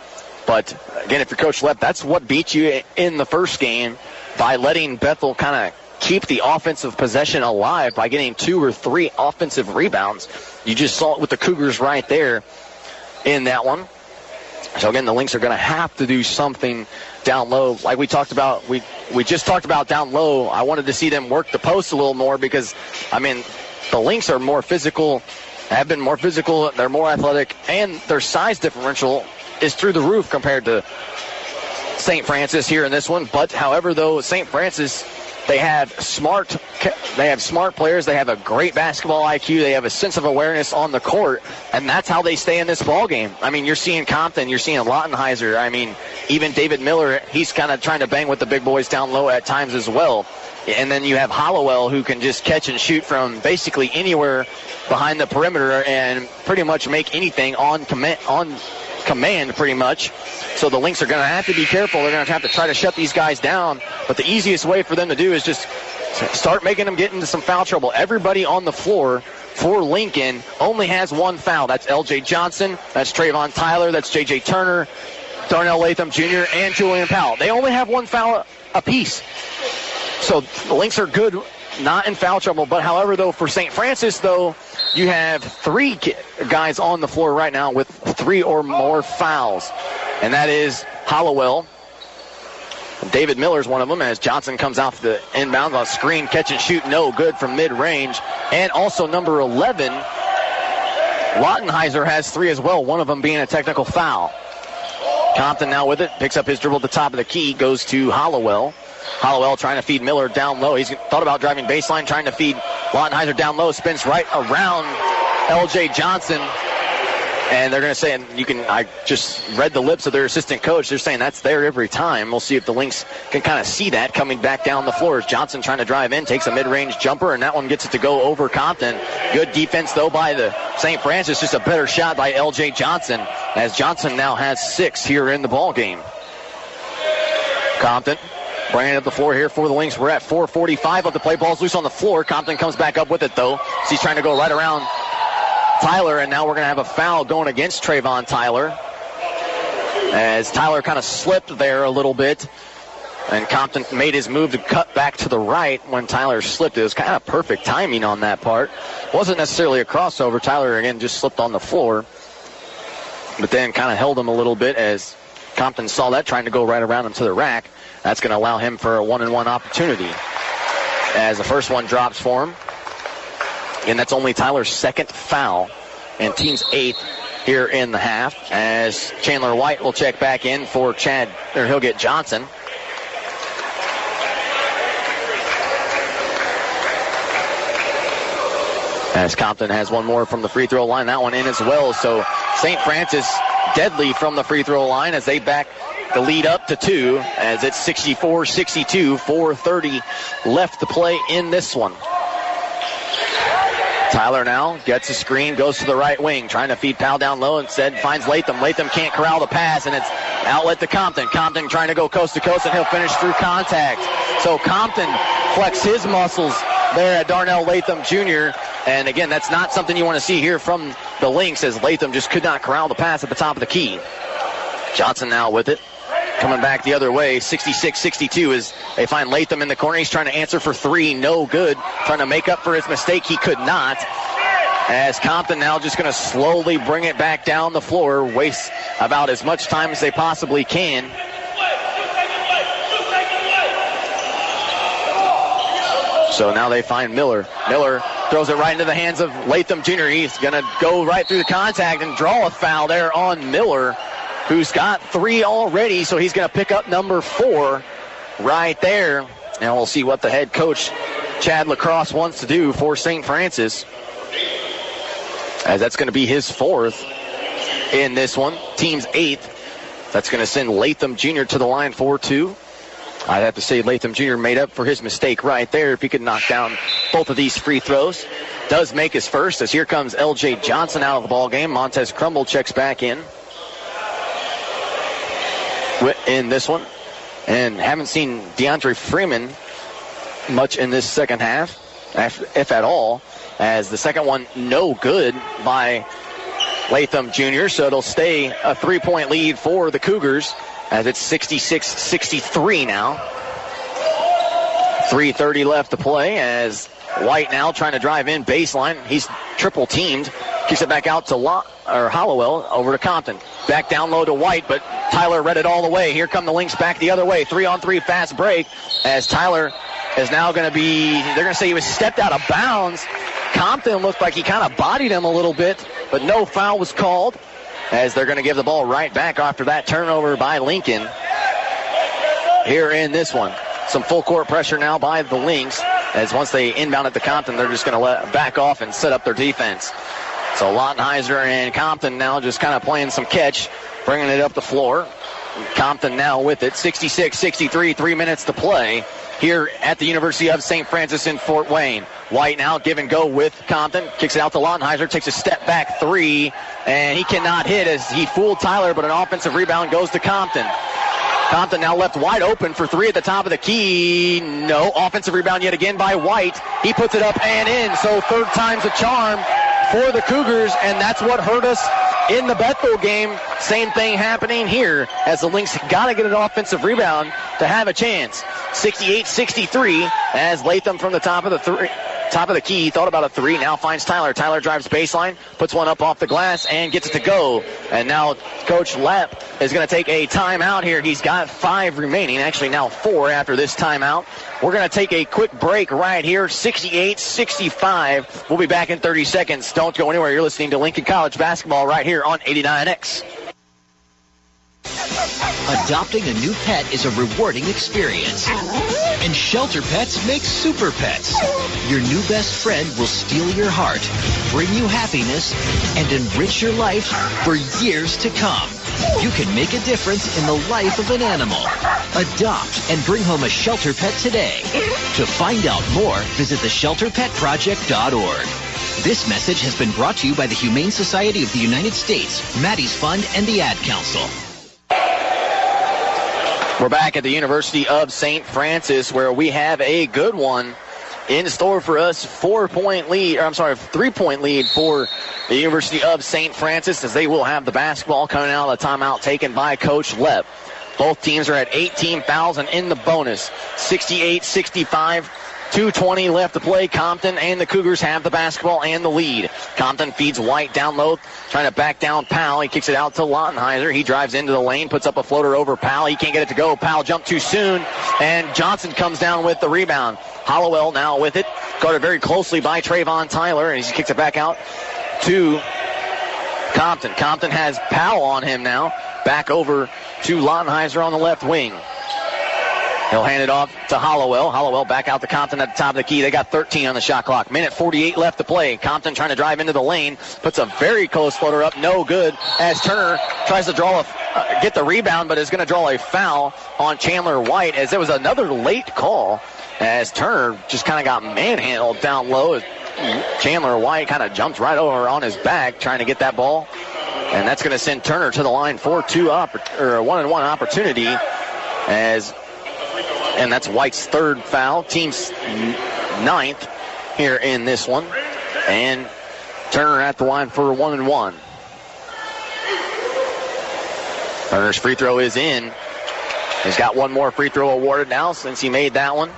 But, again, if you're Coach Lep, that's what beat you in the first game by letting Bethel kind of keep the offensive possession alive by getting 2 or 3 offensive rebounds. You just saw it with the Cougars right there in that one. So, again, the Lynx are going to have to do something down low. Like we talked about, we just talked about down low. I wanted to see them work the post a little more because, I mean, the Lynx are more physical, have been more physical, they're more athletic, and their size differential is through the roof compared to St. Francis here in this one. But, however, though, St. Francis, they have smart players. They have a great basketball IQ. They have a sense of awareness on the court, and that's how they stay in this ball game. I mean, you're seeing Compton, you're seeing Lottenheiser. I mean, even David Miller, he's kind of trying to bang with the big boys down low at times as well. And then you have Hollowell, who can just catch and shoot from basically anywhere behind the perimeter and pretty much make anything on command pretty much. So the Lynx are going to have to be careful. They're going to have to try to shut these guys down. But the easiest way for them to do is just start making them get into some foul trouble. Everybody on the floor for Lincoln only has 1 foul. That's L.J. Johnson. That's Trayvon Tyler. That's J.J. Turner, Darnell Latham Jr., and Julian Powell. They only have 1 foul apiece. So the Lynx are good, not in foul trouble. But, however, though, for St. Francis, though, you have 3 guys on the floor right now with 3 or more fouls. And that is Hollowell. David Miller's one of them as Johnson comes out for the inbound on screen, catch and shoot, no good from mid-range. And also number 11, Lottenheiser has 3 as well, one of them being a technical foul. Compton now with it, picks up his dribble at the top of the key, goes to Hollowell. Hollowell trying to feed Miller down low. He's thought about driving baseline, trying to feed Lottenheiser down low. Spins right around L.J. Johnson. And they're going to say, and I just read the lips of their assistant coach. They're saying that's there every time. We'll see if the Lynx can kind of see that coming back down the floor. As Johnson trying to drive in, takes a mid-range jumper, and that one gets it to go over Compton. Good defense, though, by the St. Francis. Just a better shot by L.J. Johnson, as Johnson now has 6 here in the ball game. Compton bringing up the floor here for the Lynx. We're at 4:45 of the play. Ball's loose on the floor. Compton comes back up with it, though. So he's trying to go right around Tyler, and now we're going to have a foul going against Trayvon Tyler, as Tyler kind of slipped there a little bit, and Compton made his move to cut back to the right when Tyler slipped. It was kind of perfect timing on that part. Wasn't necessarily a crossover. Tyler, again, just slipped on the floor, but then kind of held him a little bit as Compton saw that, trying to go right around him to the rack. That's going to allow him for a 1-and-1 opportunity, as the first one drops for him. And that's only Tyler's 2nd foul and team's 8th here in the half, as Chandler White will check back in for he'll get Johnson. as Compton has one more from the free throw line. That one in as well. So St. Francis deadly from the free throw line as they back the lead up to 2 as it's 64-62, 4:30 left to play in this one. Tyler now gets a screen, goes to the right wing, trying to feed Powell down low. Instead finds Latham. Latham can't corral the pass, and it's outlet to Compton. Compton trying to go coast to coast, and he'll finish through contact. So Compton flexed his muscles there at Darnell Latham Jr. And again, that's not something you want to see here from the Lynx, as Latham just could not corral the pass at the top of the key. Johnson now with it. Coming back the other way, 66-62 as they find Latham in the corner. He's trying to answer for 3, no good. Trying to make up for his mistake, he could not. As Compton now just going to slowly bring it back down the floor, waste about as much time as they possibly can. So now they find Miller. Miller throws it right into the hands of Latham Jr. He's going to go right through the contact and draw a foul there on Miller, who's got 3 already, so he's going to pick up number 4 right there. And we'll see what the head coach, Chad Lacrosse, wants to do for St. Francis, as that's going to be his 4th in this one, team's 8th. That's going to send Latham Jr. to the line for 2. I'd have to say Latham Jr. made up for his mistake right there if he could knock down both of these free throws. Does make his first, as here comes L.J. Johnson out of the ball game. Montez Crumble checks back in this one. And haven't seen DeAndre Freeman much in this second half, if at all, as the second one no good by Latham Jr., so it'll stay a 3-point lead for the Cougars as it's 66-63 now. 3:30 left to play as White now trying to drive in baseline. He's triple teamed. Kicks it back out to Hollowell over to Compton. Back down low to White, but Tyler read it all the way. Here come the Lynx back the other way. 3-on-3 fast break as Tyler is now going to be, they're going to say he was stepped out of bounds. Compton looked like he kind of bodied him a little bit, but no foul was called, as they're going to give the ball right back after that turnover by Lincoln here in this one. Some full court pressure now by the Lynx, as once they inbound at the Compton, they're just going to back off and set up their defense. So Lottenheiser and Compton now just kind of playing some catch, bringing it up the floor. Compton now with it, 66-63, 3 minutes to play here at the University of St. Francis in Fort Wayne. White now give and go with Compton, kicks it out to Lottenheiser, takes a step back 3, and he cannot hit as he fooled Tyler, but an offensive rebound goes to Compton. Compton now left wide open for 3 at the top of the key. No, offensive rebound yet again by White. He puts it up and in, so third time's a charm for the Cougars, and that's what hurt us in the Bethel game. Same thing happening here, as the Lynx got to get an offensive rebound to have a chance. 68-63 as Latham from the top of the key thought about a 3, now finds Tyler. Tyler drives baseline, puts one up off the glass, and gets it to go. And now Coach Lepp is going to take a timeout here. He's got 5 remaining, actually now 4 after this timeout. We're going to take a quick break right here, 68-65. We'll be back in 30 seconds. Don't go anywhere. You're listening to Lincoln College basketball right here on 89X. Adopting a new pet is a rewarding experience. And Shelter Pets makes super pets. Your new best friend will steal your heart, bring you happiness, and enrich your life for years to come. You can make a difference in the life of an animal. Adopt and bring home a shelter pet today. To find out more, visit theshelterpetproject.org. This message has been brought to you by the Humane Society of the United States, Maddie's Fund, and the Ad Council. We're back at the University of St. Francis, where we have a good one in store for us. 3-point lead for the University of St. Francis, as they will have the basketball coming out of the timeout taken by Coach Lepp. Both teams are at 18 fouls and in the bonus. 68-65. 2:20 left to play. Compton and the Cougars have the basketball and the lead. Compton feeds White down low, trying to back down Powell. He kicks it out to Lottenheiser. He drives into the lane, puts up a floater over Powell. He can't get it to go. Powell jumped too soon, and Johnson comes down with the rebound. Hollowell now with it, guarded very closely by Trayvon Tyler, and he kicks it back out to Compton. Compton has Powell on him now. Back over to Lottenheiser on the left wing. He'll hand it off to Hollowell. Hollowell back out to Compton at the top of the key. They got 13 on the shot clock. Minute 48 left to play. Compton trying to drive into the lane. Puts a very close floater up. No good as Turner tries to get the rebound, but is going to draw a foul on Chandler White, as there was another late call as Turner just kind of got manhandled down low. Chandler White kind of jumped right over on his back trying to get that ball. And that's going to send Turner to the line for a 1-and-1 opportunity, and that's White's third foul, team's 9th here in this one. And Turner at the line for a 1-and-1. Turner's free throw is in. He's got one more free throw awarded now since he made that one.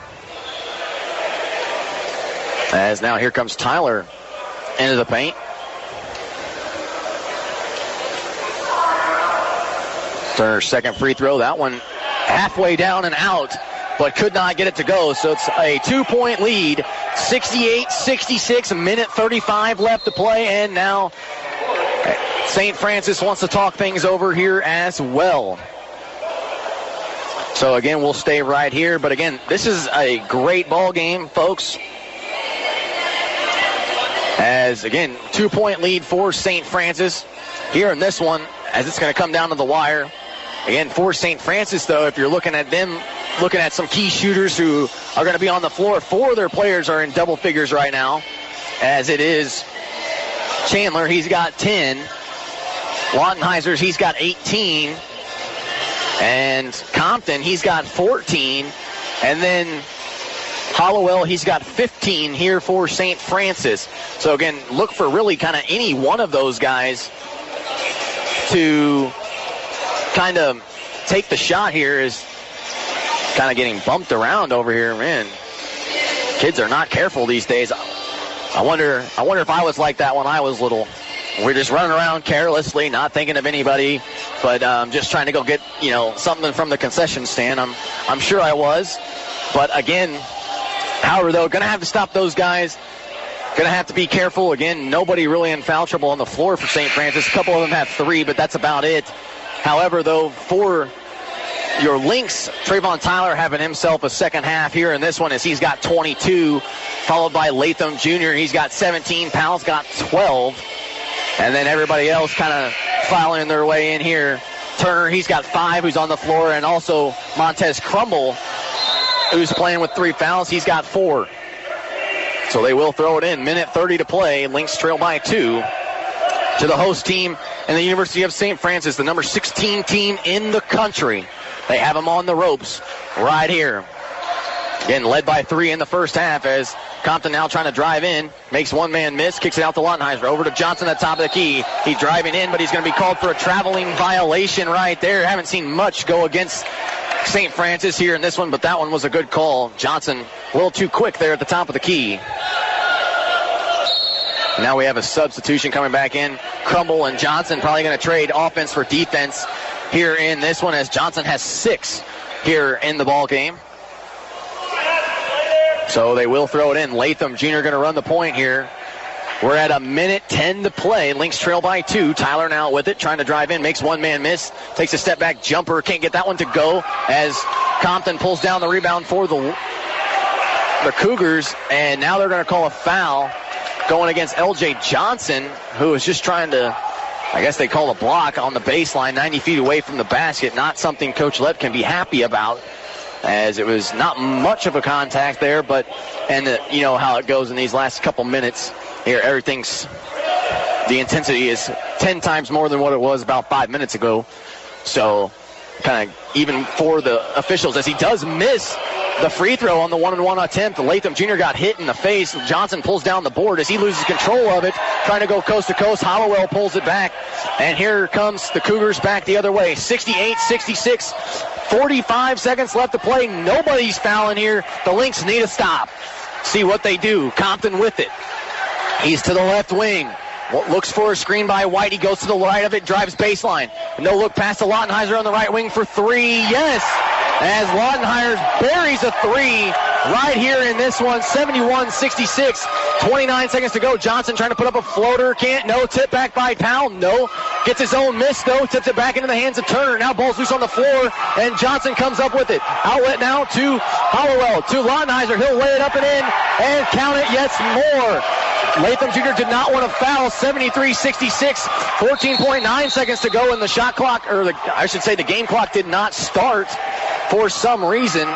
As now here comes Tyler into the paint. Turner's second free throw, that one halfway down and out, but could not get it to go. So it's a 2-point lead, 68-66, a minute 35 left to play, and now St. Francis wants to talk things over here as well. So again, we'll stay right here, but again, this is a great ball game, folks. As again, 2-point lead for St. Francis here in this one, as it's going to come down to the wire. Again, for St. Francis, though, if you're looking at them, looking at some key shooters who are going to be on the floor, 4 of their players are in double figures right now, as it is Chandler, he's got 10. Lautenheiser's, he's got 18. And Compton, he's got 14. And then Hollowell, he's got 15 here for St. Francis. So, again, look for really kind of any one of those guys to kind of take the shot here. Is kind of getting bumped around over here. Man, kids are not careful these days. I wonder if I was like that when I was little. We're just running around carelessly, not thinking of anybody, but just trying to go get, something from the concession stand. I'm sure I was. But again, however, though, going to have to stop those guys. Going to have to be careful. Again, nobody really in foul trouble on the floor for St. Francis. A couple of them have 3, but that's about it. However, though, for your Lynx, Trayvon Tyler having himself a second half here in this one, as he's got 22, followed by Latham Jr. He's got 17. Powell's got 12. And then everybody else kind of filing their way in here. Turner, he's got 5, who's on the floor, and also Montez Crumble, who's playing with 3 fouls. He's got 4. So they will throw it in. Minute 30 to play. Lynx trail by 2 to the host team in the University of St. Francis, the number 16 team in the country. They have them on the ropes right here. Again, led by 3 in the first half, as Compton now trying to drive in, makes one man miss, kicks it out to Lautenheiser. Over to Johnson at the top of the key. He's driving in, but he's going to be called for a traveling violation right there. Haven't seen much go against St. Francis here in this one, but that one was a good call. Johnson a little too quick there at the top of the key. Now we have a substitution coming back in. Crumble and Johnson probably going to trade offense for defense here in this one, as Johnson has 6 here in the ball game. So they will throw it in. Latham Jr. going to run the point here. We're at a minute 10 to play. Lynx trail by 2. Tyler now with it, trying to drive in, makes one man miss, takes a step back jumper, can't get that one to go, as Compton pulls down the rebound for the Cougars, and now they're going to call a foul going against LJ Johnson, who is just trying to, I guess they call a block on the baseline, 90 feet away from the basket. Not something Coach Lett can be happy about, as it was not much of a contact there, but, and you know how it goes in these last couple minutes here. The intensity is 10 times more than what it was about 5 minutes ago. So kind of even for the officials, as he does miss the free throw on the 1-on-1 attempt. Latham Jr. got hit in the face. Johnson pulls down the board as he loses control of it, trying to go coast to coast. Hollowell pulls it back, and here comes the Cougars back the other way. 68-66, 45 seconds left to play. Nobody's fouling here. The Lynx need a stop. See what they do. Compton with it. He's to the left wing. Looks for a screen by White. He goes to the right of it, drives baseline. No look past to Lautenheiser on the right wing for 3. Yes! As Lautenheiser buries a 3 right here in this one. 71-66. 29 seconds to go. Johnson trying to put up a floater. Can't. No. Tip back by Powell. No. Gets his own miss, though. Tips it back into the hands of Turner. Now ball's loose on the floor, and Johnson comes up with it. Outlet now to Hollowell, to Lautenheiser. He'll lay it up and in, and count it yet more. Latham Jr. did not want to foul. 73-66, 14.9 seconds to go in the shot clock, or the game clock did not start for some reason.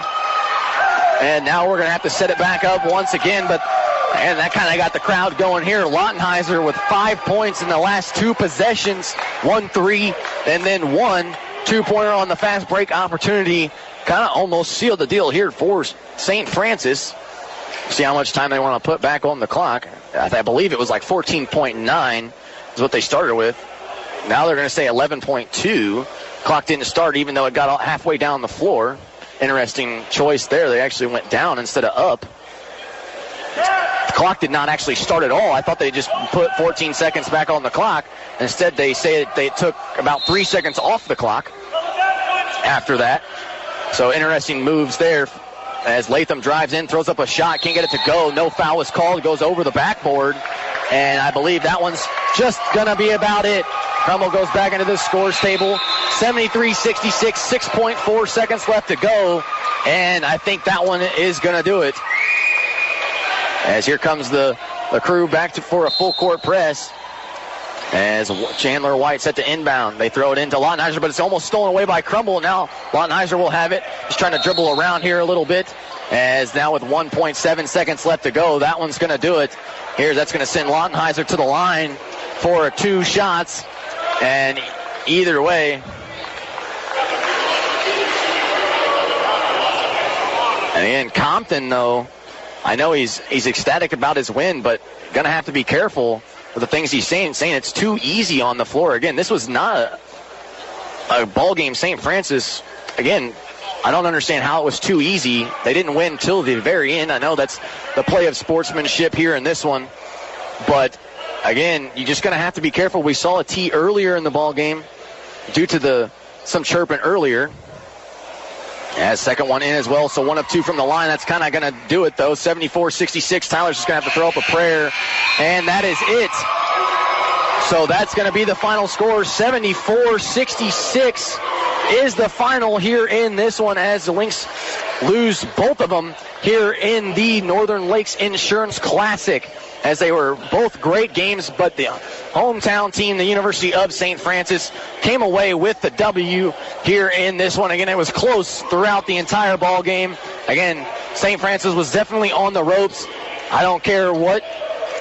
And now we're going to have to set it back up once again, and that kind of got the crowd going here. Lautenheiser with 5 points in the last 2 possessions, 1 3, and then 1 2-pointer on the fast break opportunity. Kind of almost sealed the deal here for St. Francis. See how much time they want to put back on the clock. I believe it was like 14.9 is what they started with. Now they're going to say 11.2. Clock didn't start even though it got halfway down the floor. Interesting choice there. They actually went down instead of up. The clock did not actually start at all. I thought they just put 14 seconds back on the clock. Instead, they say that they took about 3 seconds off the clock after that. So interesting moves there as Latham drives in, throws up a shot, can't get it to go. No foul was called. It goes over the backboard. And I believe that one's just going to be about it. Crummell goes back into the scores table. 73-66, 6.4 seconds left to go. And I think that one is going to do it. As here comes the crew back for a full court press. As Chandler White set to inbound. They throw it into Lautenheiser, but it's almost stolen away by Crummell. Now Lautenheiser will have it. Just trying to dribble around here a little bit. As now with 1.7 seconds left to go, that one's going to do it. That's going to send Lautenheiser to the line for 2 shots. And either way, and again, Compton, though, I know he's ecstatic about his win, but going to have to be careful with the things he's saying it's too easy on the floor. Again, this was not a ball game. St. Francis, again, I don't understand how it was too easy. They didn't win till the very end. I know that's the play of sportsmanship here in this one. But, again, you're just going to have to be careful. We saw a tee earlier in the ball game due to some chirping earlier. As second one in as well, so 1 of 2 from the line. That's kind of going to do it, though. 74-66. Tyler's just going to have to throw up a prayer, and that is it. So that's going to be the final score. 74-66 is the final here in this one as the Lynx lose both of them here in the Northern Lakes Insurance Classic, as they were both great games, but the hometown team, the University of St. Francis, came away with the W here in this one. Again, it was close throughout the entire ball game. Again, St. Francis was definitely on the ropes. I don't care what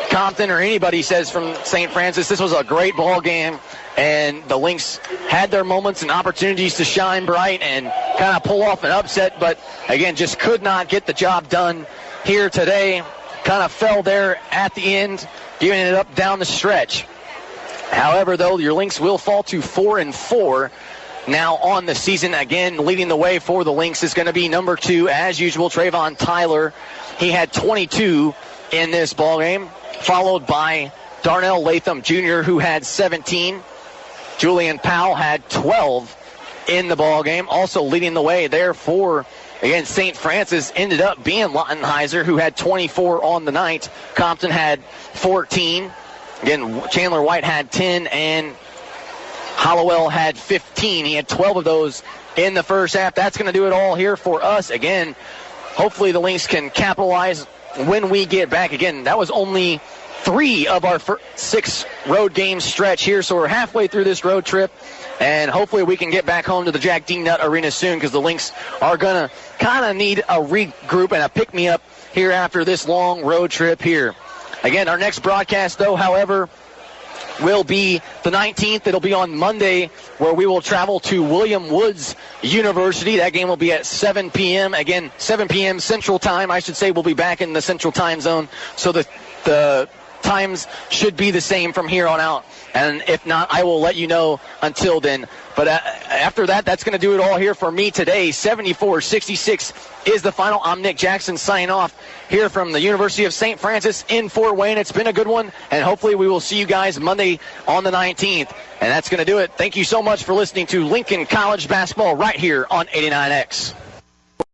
Compton or anybody says from St. Francis. This was a great ball game, and the Lynx had their moments and opportunities to shine bright and kind of pull off an upset, but again, just could not get the job done here today. Kind of fell there at the end, giving it up down the stretch. However, though, your Lynx will fall to 4-4 now on the season. Again, leading the way for the Lynx is going to be number 2, as usual, Trayvon Tyler. He had 22 in this ballgame, followed by Darnell Latham Jr., who had 17. Julian Powell had 12 in the ballgame. Also leading the way there for, again, St. Francis ended up being Lautenheiser, who had 24 on the night. Compton had 14. Again, Chandler White had 10, and Hollowell had 15. He had 12 of those in the first half. That's going to do it all here for us. Again, hopefully the Lynx can capitalize when we get back. Again, that was only 3 of our 6 road game stretch here, so we're halfway through this road trip. And hopefully we can get back home to the Jack D. Nutt Arena soon, because the Lynx are going to kind of need a regroup and a pick-me-up here after this long road trip here. Again, our next broadcast, though, however, will be the 19th. It'll be on Monday, where we will travel to William Woods University. That game will be at 7 p.m. Again, 7 p.m. Central Time. I should say we'll be back in the Central Time Zone, so the times should be the same from here on out. And if not, I will let you know until then. But after that, that's going to do it all here for me today. 74-66 is the final. I'm Nick Jackson signing off here from the University of St. Francis in Fort Wayne. It's been a good one, and hopefully we will see you guys Monday on the 19th. And that's going to do it. Thank you so much for listening to Lincoln College Basketball right here on 89X.